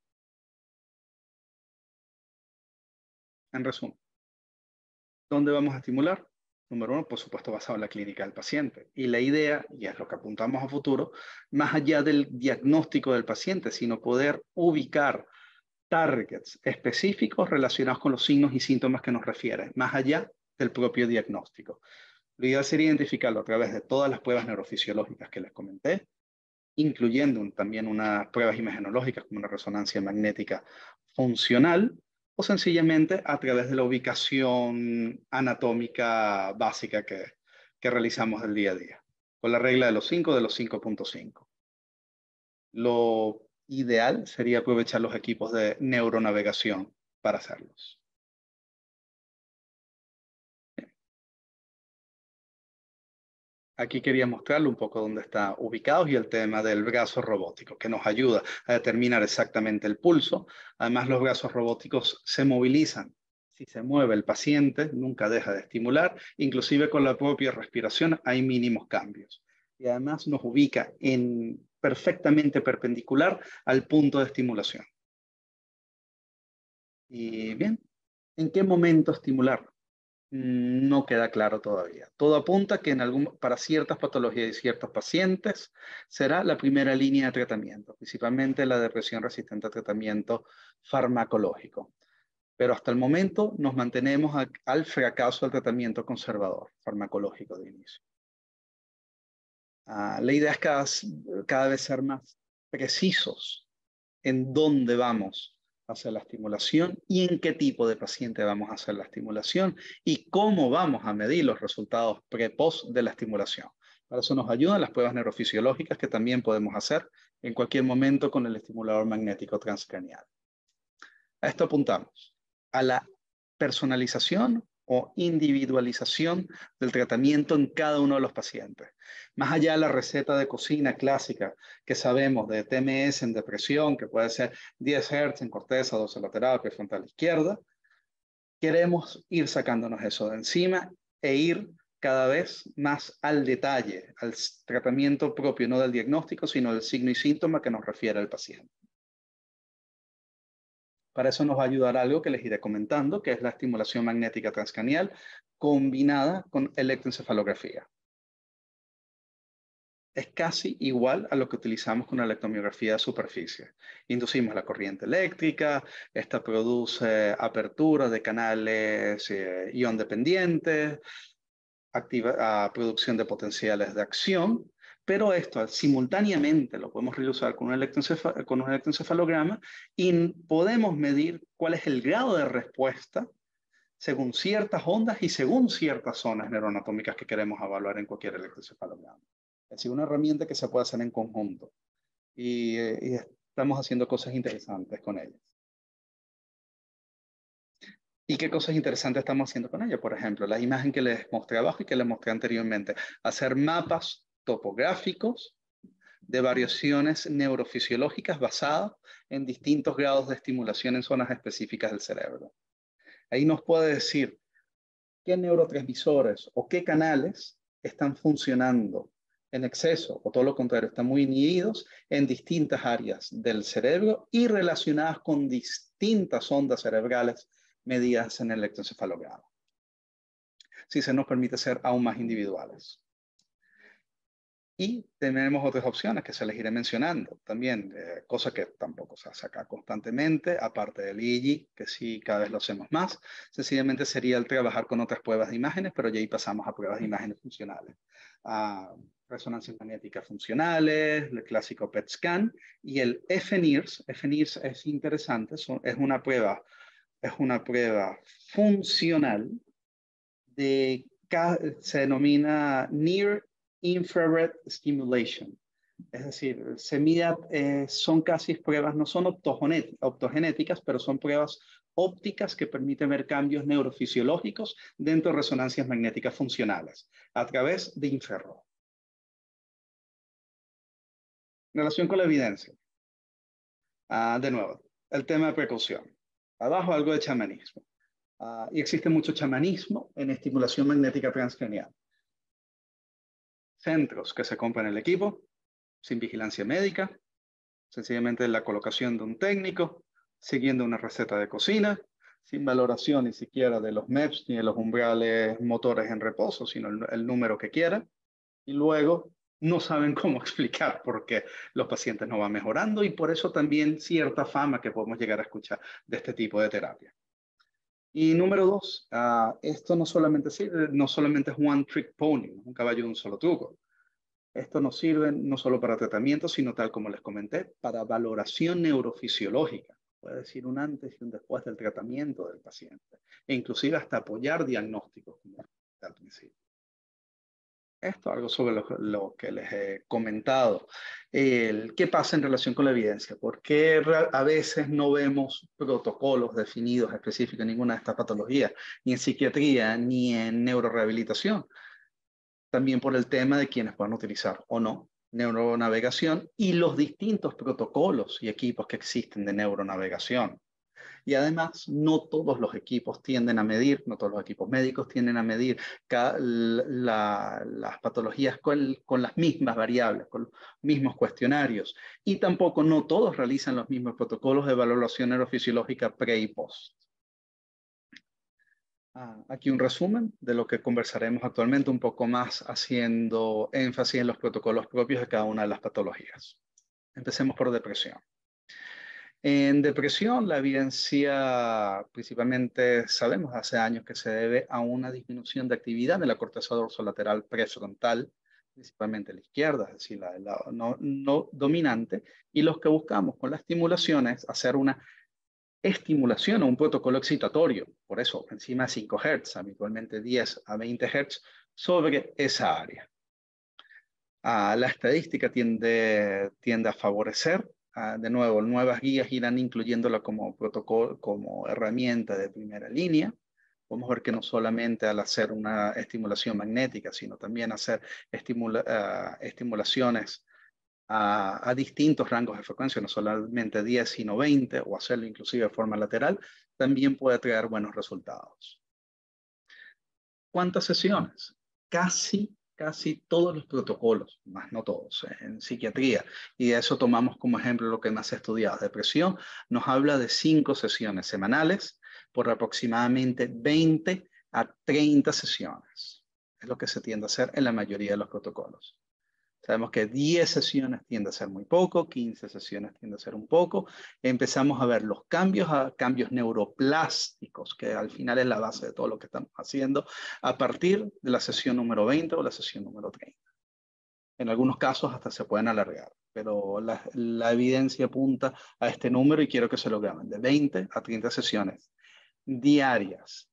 S1: En resumen, ¿dónde vamos a estimular? Número uno, por supuesto, basado en la clínica del paciente. Y la idea, y es lo que apuntamos a futuro, más allá del diagnóstico del paciente, sino poder ubicar targets específicos relacionados con los signos y síntomas que nos refieren, más allá del propio diagnóstico. Lo ideal sería identificarlo a través de todas las pruebas neurofisiológicas que les comenté, incluyendo también unas pruebas imagenológicas como una resonancia magnética funcional, o sencillamente a través de la ubicación anatómica básica que realizamos del día a día, con la regla de los 5 de los 5.5. Lo ideal sería aprovechar los equipos de neuronavegación para hacerlos. Aquí quería mostrarle un poco dónde está ubicado y el tema del brazo robótico, que nos ayuda a determinar exactamente el pulso. Además, los brazos robóticos se movilizan. Si se mueve el paciente, nunca deja de estimular. Inclusive con la propia respiración hay mínimos cambios. Y además nos ubica perfectamente perpendicular al punto de estimulación. Y bien, ¿en qué momento estimular? No queda claro todavía. Todo apunta que para ciertas patologías y ciertos pacientes será la primera línea de tratamiento, principalmente la depresión resistente a tratamiento farmacológico. Pero hasta el momento nos mantenemos al fracaso del tratamiento conservador farmacológico de inicio. La idea es cada vez ser más precisos en dónde vamos a hacer la estimulación y en qué tipo de paciente vamos a hacer la estimulación y cómo vamos a medir los resultados pre-post de la estimulación. Para eso nos ayudan las pruebas neurofisiológicas que también podemos hacer en cualquier momento con el estimulador magnético transcranial. A esto apuntamos, a la personalización o individualización del tratamiento en cada uno de los pacientes. Más allá de la receta de cocina clásica que sabemos de TMS en depresión, que puede ser 10 Hz en corteza, dorsolateral, frontal izquierda, queremos ir sacándonos eso de encima e ir cada vez más al detalle, al tratamiento propio, no del diagnóstico, sino del signo y síntoma que nos refiere el paciente. Para eso nos va a ayudar algo que les iré comentando, que es la estimulación magnética transcranial combinada con electroencefalografía. Es casi igual a lo que utilizamos con la electromiografía de superficie. Inducimos la corriente eléctrica, esta produce apertura de canales ion dependientes, producción de potenciales de acción, pero esto simultáneamente lo podemos realizar con un electroencefalograma y podemos medir cuál es el grado de respuesta según ciertas ondas y según ciertas zonas neuroanatómicas que queremos evaluar en cualquier electroencefalograma. Es decir, una herramienta que se puede hacer en conjunto y estamos haciendo cosas interesantes con ella. ¿Y qué cosas interesantes estamos haciendo con ella? Por ejemplo, la imagen que les mostré abajo y que les mostré anteriormente. Hacer mapas topográficos de variaciones neurofisiológicas basadas en distintos grados de estimulación en zonas específicas del cerebro. Ahí nos puede decir qué neurotransmisores o qué canales están funcionando en exceso o todo lo contrario, están muy inhibidos en distintas áreas del cerebro y relacionadas con distintas ondas cerebrales medidas en el electroencefalograma. Si se nos permite ser aún más individuales. Y tenemos otras opciones que se les iré mencionando también, cosa que tampoco se hace acá constantemente, aparte del EEG, que sí cada vez lo hacemos más. Sencillamente sería el trabajar con otras pruebas de imágenes, pero ya ahí pasamos a pruebas de imágenes funcionales. Resonancias magnéticas funcionales, el clásico PET scan y el FNIRS. FNIRS es interesante, es una prueba funcional se denomina Near Infrared Stimulation. Es decir, son casi pruebas, no son optogenéticas, pero son pruebas ópticas que permiten ver cambios neurofisiológicos dentro de resonancias magnéticas funcionales a través de infrarrojo. En relación con la evidencia, de nuevo, el tema de precaución. Abajo algo de chamanismo. Y existe mucho chamanismo en estimulación magnética transcranial. Centros que se compran el equipo, sin vigilancia médica, sencillamente la colocación de un técnico, siguiendo una receta de cocina, sin valoración ni siquiera de los MEPS ni de los umbrales motores en reposo, sino el número que quieran. Y luego no saben cómo explicar por qué los pacientes no van mejorando y por eso también cierta fama que podemos llegar a escuchar de este tipo de terapia. Y número dos, esto no solamente es one trick pony, un caballo de un solo truco. Esto nos sirve no solo para tratamiento, sino tal como les comenté, para valoración neurofisiológica. Puede decir un antes y un después del tratamiento del paciente. E inclusive hasta apoyar diagnósticos, como al principio. Esto algo sobre lo que les he comentado. ¿Qué pasa en relación con la evidencia? ¿Por qué a veces no vemos protocolos definidos específicos en ninguna de estas patologías? Ni en psiquiatría, ni en neurorehabilitación. También por el tema de quienes puedan utilizar o no neuronavegación y los distintos protocolos y equipos que existen de neuronavegación. Y además, no todos los equipos tienden a medir, no todos los equipos médicos tienden a medir las patologías con las mismas variables, con los mismos cuestionarios. Y tampoco no todos realizan los mismos protocolos de evaluación neurofisiológica pre y post. Aquí un resumen de lo que conversaremos actualmente, un poco más haciendo énfasis en los protocolos propios de cada una de las patologías. Empecemos por depresión. En depresión, la evidencia principalmente sabemos hace años que se debe a una disminución de actividad de la corteza dorsolateral prefrontal, principalmente la izquierda, es decir, la no dominante, y los que buscamos con la estimulación es hacer una estimulación o un protocolo excitatorio, por eso encima de 5 Hz, habitualmente 10 a 20 Hz, sobre esa área. La estadística tiende a favorecer. De nuevo, nuevas guías irán incluyéndola como protocolo, como herramienta de primera línea. Podemos ver que no solamente al hacer una estimulación magnética, sino también hacer estimulaciones a distintos rangos de frecuencia, no solamente 10, sino 20, o hacerlo inclusive de forma lateral, también puede traer buenos resultados. ¿Cuántas sesiones? Casi todos los protocolos, más no todos, en psiquiatría, y de eso tomamos como ejemplo lo que más se ha estudiado. Depresión nos habla de 5 sesiones semanales por aproximadamente 20 a 30 sesiones. Es lo que se tiende a hacer en la mayoría de los protocolos. Sabemos que 10 sesiones tiende a ser muy poco, 15 sesiones tiende a ser un poco. Empezamos a ver los cambios, cambios neuroplásticos, que al final es la base de todo lo que estamos haciendo, a partir de la sesión número 20 o la sesión número 30. En algunos casos hasta se pueden alargar, pero la evidencia apunta a este número y quiero que se lo graben, de 20 a 30 sesiones diarias.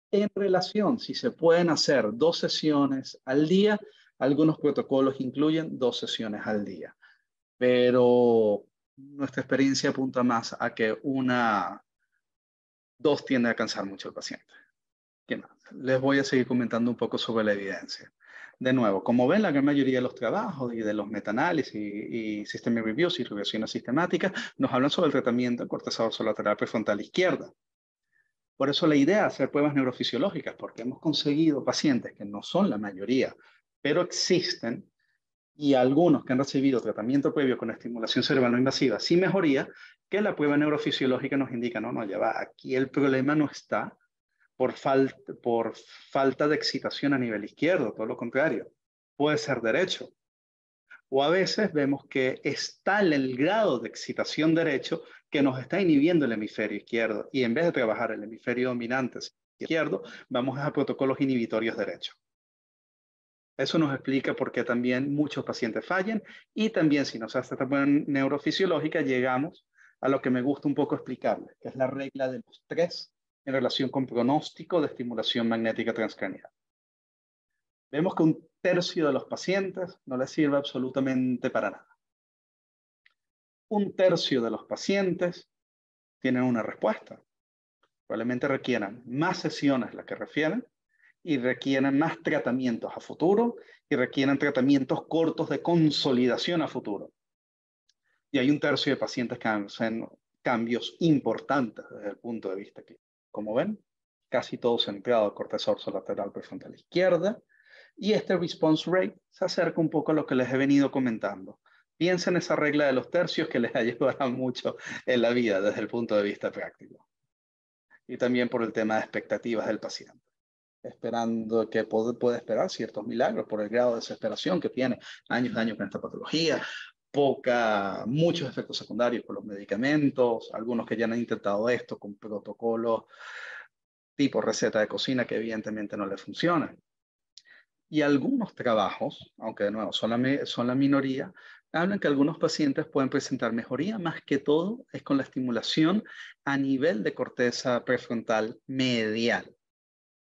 S1: En relación, si se pueden hacer 2 sesiones al día, algunos protocolos incluyen 2 sesiones al día, pero nuestra experiencia apunta más a que 2 tiende a cansar mucho al paciente. ¿Qué más? Les voy a seguir comentando un poco sobre la evidencia. De nuevo, como ven, la gran mayoría de los trabajos y de los metaanálisis y systemic reviews y revisiones sistemáticas nos hablan sobre el tratamiento de corteza dorsolateral prefrontal izquierda. Por eso la idea es hacer pruebas neurofisiológicas, porque hemos conseguido pacientes que no son la mayoría, pero existen, y algunos que han recibido tratamiento previo con estimulación cerebral no invasiva sin mejoría, que la prueba neurofisiológica nos indica, no, ya va, aquí el problema no está por falta de excitación a nivel izquierdo, todo lo contrario, puede ser derecho. O a veces vemos que está en el grado de excitación derecho que nos está inhibiendo el hemisferio izquierdo, y en vez de trabajar el hemisferio dominante izquierdo, vamos a protocolos inhibitorios derecho. Eso nos explica por qué también muchos pacientes fallan, y también si nos hace esta prueba neurofisiológica llegamos a lo que me gusta un poco explicarles, que es la regla de los 3 en relación con pronóstico de estimulación magnética transcranial. Vemos que 1/3 de los pacientes no les sirve absolutamente para nada. 1/3 de los pacientes tienen una respuesta. Probablemente requieran más sesiones las que refieren, y requieren más tratamientos a futuro, y requieren tratamientos cortos de consolidación a futuro. Y hay 1/3 de pacientes que hacen cambios importantes desde el punto de vista que, como ven, casi todos centrados en corteza dorsolateral prefrontal izquierda, y este response rate se acerca un poco a lo que les he venido comentando. Piensen en esa regla de los tercios que les ayudará mucho en la vida desde el punto de vista práctico. Y también por el tema de expectativas del paciente, esperando que puede esperar ciertos milagros por el grado de desesperación que tiene años con esta patología, muchos efectos secundarios por los medicamentos, algunos que ya han intentado esto con protocolos tipo receta de cocina que evidentemente no le funcionan. Y algunos trabajos, aunque de nuevo son la minoría, hablan que algunos pacientes pueden presentar mejoría, más que todo es con la estimulación a nivel de corteza prefrontal medial.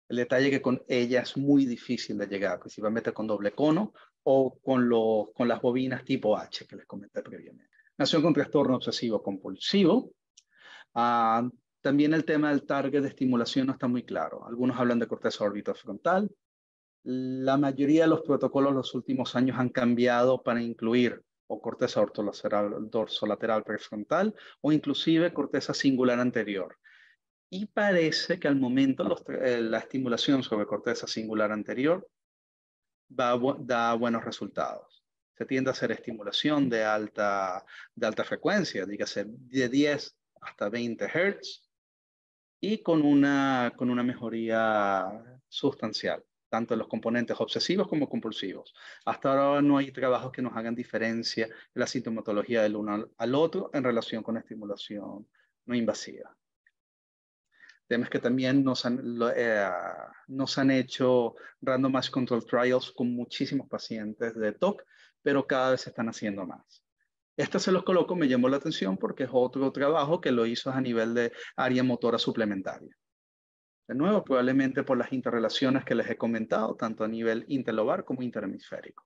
S1: El detalle es que con ella es muy difícil de llegar, principalmente con doble cono o con las bobinas tipo H que les comenté previamente. Nació con trastorno obsesivo compulsivo. También el tema del target de estimulación no está muy claro. Algunos hablan de corteza orbitofrontal, La mayoría de los protocolos en los últimos años han cambiado para incluir o corteza dorsolateral prefrontal o inclusive corteza singular anterior. Y parece que al momento la estimulación sobre corteza singular anterior da buenos resultados. Se tiende a hacer estimulación de alta frecuencia, dígase de 10 hasta 20 Hz, y con una mejoría sustancial, tanto en los componentes obsesivos como compulsivos. Hasta ahora no hay trabajos que nos hagan diferencia en la sintomatología del uno al otro en relación con estimulación no invasiva. Temas que también nos han hecho randomized control trials con muchísimos pacientes de TOC, pero cada vez se están haciendo más. Este se los coloco, me llamó la atención porque es otro trabajo que lo hizo a nivel de área motora suplementaria. De nuevo, probablemente por las interrelaciones que les he comentado, tanto a nivel interlobar como interhemisférico.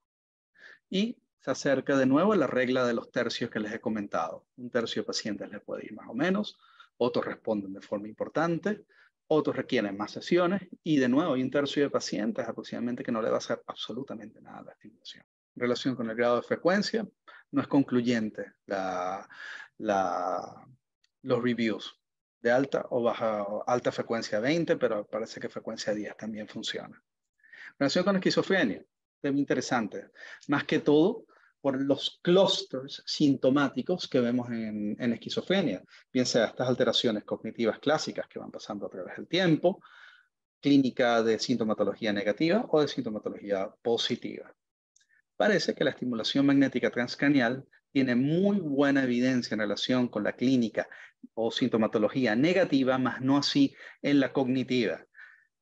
S1: Y se acerca de nuevo a la regla de los tercios que les he comentado. Un tercio de pacientes les puede ir más o menos, otros responden de forma importante, otros requieren más sesiones y de nuevo hay un tercio de pacientes aproximadamente que no le va a hacer absolutamente nada a la estimulación. En relación con el grado de frecuencia, no es concluyente los reviews de alta o baja, alta frecuencia 20, pero parece que frecuencia 10 también funciona. En relación con esquizofrenia, tema interesante, más que todo por los clústeres sintomáticos que vemos en esquizofrenia, bien sea estas alteraciones cognitivas clásicas que van pasando a través del tiempo, clínica de sintomatología negativa o de sintomatología positiva. Parece que la estimulación magnética transcranial tiene muy buena evidencia en relación con la clínica o sintomatología negativa, más no así en la cognitiva.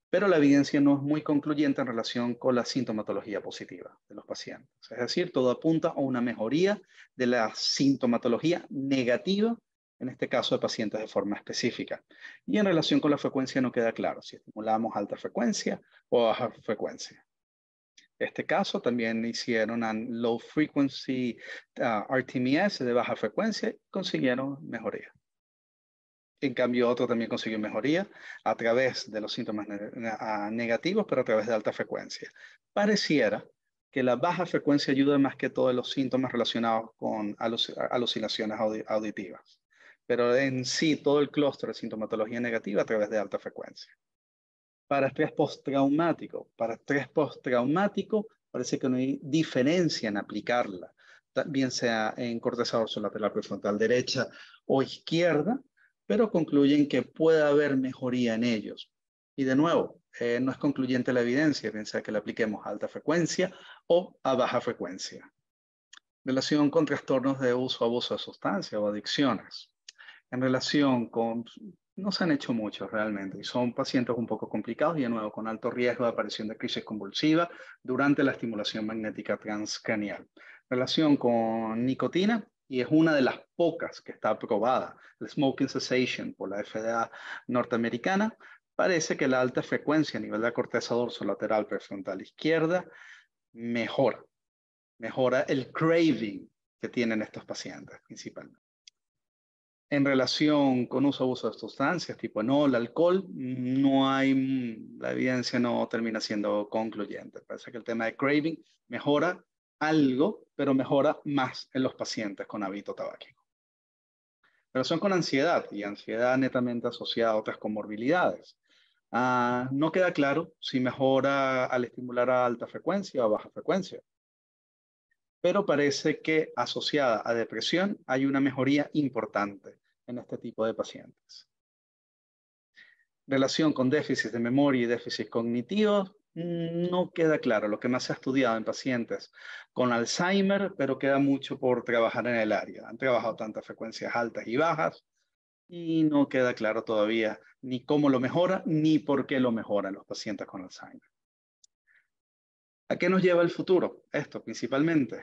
S1: Pero la evidencia no es muy concluyente en relación con la sintomatología positiva de los pacientes. Es decir, todo apunta a una mejoría de la sintomatología negativa, en este caso de pacientes de forma específica. Y en relación con la frecuencia no queda claro si estimulamos alta frecuencia o baja frecuencia. Este caso también hicieron un low frequency RTMS de baja frecuencia y consiguieron mejoría. En cambio, otro también consiguió mejoría a través de los síntomas negativos, pero a través de alta frecuencia. Pareciera que la baja frecuencia ayuda más que todo en los síntomas relacionados con alucinaciones auditivas. Pero en sí, todo el clúster de sintomatología negativa a través de alta frecuencia. Para estrés postraumático, parece que no hay diferencia en aplicarla, bien sea en corteza dorsolateral prefrontal derecha o izquierda, pero concluyen que puede haber mejoría en ellos. Y de nuevo, no es concluyente la evidencia, bien sea que le apliquemos a alta frecuencia o a baja frecuencia. Relación con trastornos de uso o abuso de sustancias o adicciones. En relación con, no se han hecho muchos realmente, y son pacientes un poco complicados y de nuevo con alto riesgo de aparición de crisis convulsiva durante la estimulación magnética transcranial. Relación con nicotina, y es una de las pocas que está aprobada, el smoking cessation por la FDA norteamericana, parece que la alta frecuencia a nivel de la corteza dorsolateral prefrontal izquierda mejora el craving que tienen estos pacientes principalmente. En relación con uso o abuso de sustancias tipo enol, alcohol, la evidencia no termina siendo concluyente. Parece que el tema de craving mejora algo, pero mejora más en los pacientes con hábito tabáquico. En relación con ansiedad, y ansiedad netamente asociada a otras comorbilidades, no queda claro si mejora al estimular a alta frecuencia o a baja frecuencia, pero parece que asociada a depresión hay una mejoría importante en este tipo de pacientes. Relación con déficits de memoria y déficits cognitivos, no queda claro. Lo que más se ha estudiado en pacientes con Alzheimer, pero queda mucho por trabajar en el área. Han trabajado tantas frecuencias altas y bajas y no queda claro todavía ni cómo lo mejora ni por qué lo mejora en los pacientes con Alzheimer. ¿A qué nos lleva el futuro? Esto principalmente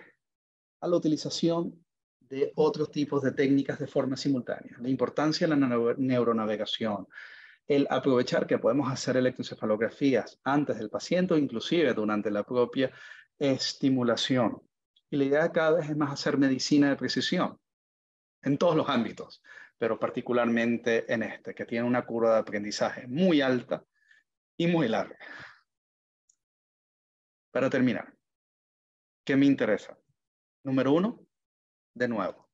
S1: a la utilización de otros tipos de técnicas de forma simultánea. La importancia de la neuronavegación, el aprovechar que podemos hacer electroencefalografías antes del paciente o inclusive durante la propia estimulación. Y la idea cada vez es más hacer medicina de precisión en todos los ámbitos, pero particularmente en este, que tiene una curva de aprendizaje muy alta y muy larga. Para terminar, ¿qué me interesa? Número uno, de nuevo,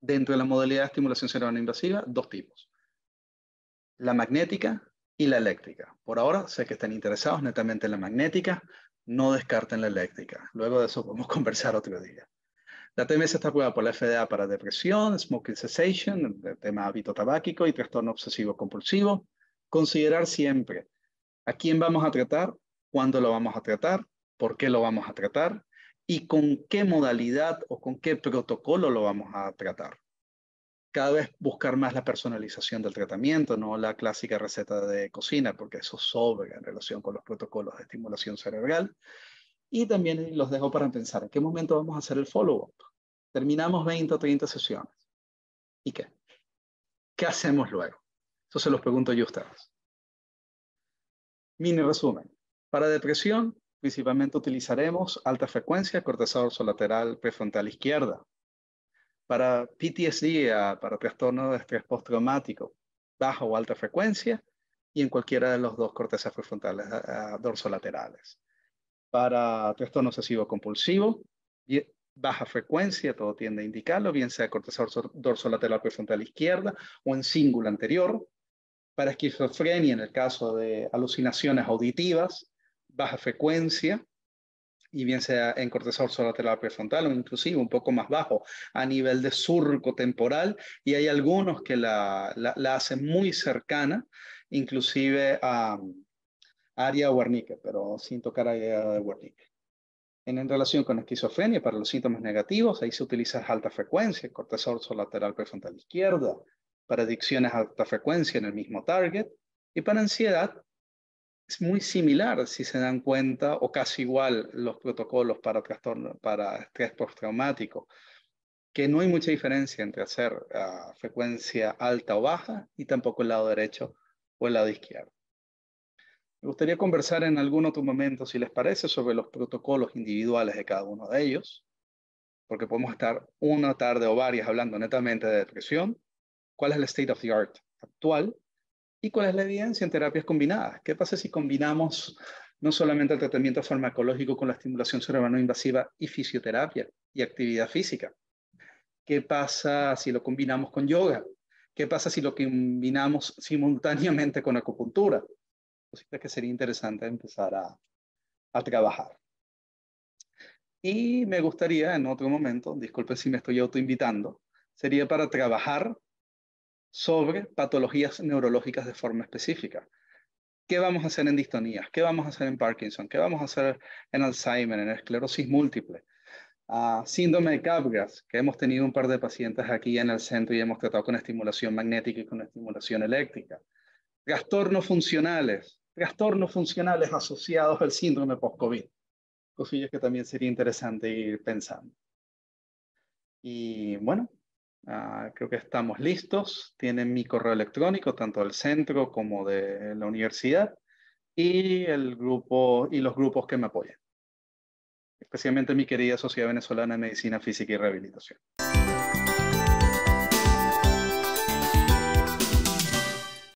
S1: dentro de la modalidad de estimulación cerebral no invasiva, dos tipos. La magnética y la eléctrica. Por ahora, sé que están interesados netamente en la magnética, no descarten la eléctrica. Luego de eso podemos conversar otro día. La TMS está aprobada por la FDA para depresión, smoking cessation, el tema hábito tabáquico y trastorno obsesivo compulsivo. Considerar siempre a quién vamos a tratar, cuándo lo vamos a tratar, por qué lo vamos a tratar y con qué modalidad o con qué protocolo lo vamos a tratar. Cada vez buscar más la personalización del tratamiento, no la clásica receta de cocina, porque eso sobra en relación con los protocolos de estimulación cerebral. Y también los dejo para pensar, ¿en qué momento vamos a hacer el follow-up? Terminamos 20 o 30 sesiones. ¿Y qué? ¿Qué hacemos luego? Eso se los pregunto yo a ustedes. Mini resumen. Para depresión, principalmente utilizaremos alta frecuencia, corteza dorsolateral prefrontal izquierda. Para PTSD, para trastorno de estrés postraumático, baja o alta frecuencia, y en cualquiera de los dos cortezas prefrontales dorsolaterales. Para trastorno obsesivo compulsivo, baja frecuencia, todo tiende a indicarlo, bien sea corteza dorsolateral prefrontal izquierda o en cíngulo anterior. Para esquizofrenia, en el caso de alucinaciones auditivas, baja frecuencia, y bien sea en corteza dorsolateral prefrontal o inclusive un poco más bajo a nivel de surco temporal, y hay algunos que la hacen muy cercana, inclusive a área Wernicke, pero sin tocar área de Wernicke. En relación con esquizofrenia, para los síntomas negativos, ahí se utiliza alta frecuencia, corteza dorsolateral prefrontal izquierda, para adicciones a alta frecuencia en el mismo target, y para ansiedad es muy similar, si se dan cuenta, o casi igual los protocolos para trastorno, para estrés postraumático, que no hay mucha diferencia entre hacer frecuencia alta o baja, y tampoco el lado derecho o el lado izquierdo. Me gustaría conversar en algún otro momento, si les parece, sobre los protocolos individuales de cada uno de ellos, porque podemos estar una tarde o varias hablando netamente de depresión, cuál es el state of the art actual y cuál es la evidencia en terapias combinadas. ¿Qué pasa si combinamos no solamente el tratamiento farmacológico con la estimulación cerebral no invasiva y fisioterapia y actividad física? ¿Qué pasa si lo combinamos con yoga? ¿Qué pasa si lo combinamos simultáneamente con acupuntura? Cositas que sería interesante empezar a trabajar. Y me gustaría en otro momento, disculpen si me estoy autoinvitando, sería para trabajar sobre patologías neurológicas de forma específica. ¿Qué vamos a hacer en distonías? ¿Qué vamos a hacer en Parkinson? ¿Qué vamos a hacer en Alzheimer, en esclerosis múltiple? Síndrome de Capgras, que hemos tenido un par de pacientes aquí en el centro y hemos tratado con estimulación magnética y con estimulación eléctrica. Trastornos funcionales asociados al síndrome post-COVID. Cosillas que también sería interesante ir pensando. Y bueno, creo que estamos listos. Tienen mi correo electrónico, tanto del centro como de la universidad, y el grupo y los grupos que me apoyan, especialmente mi querida Sociedad Venezolana de Medicina Física y Rehabilitación.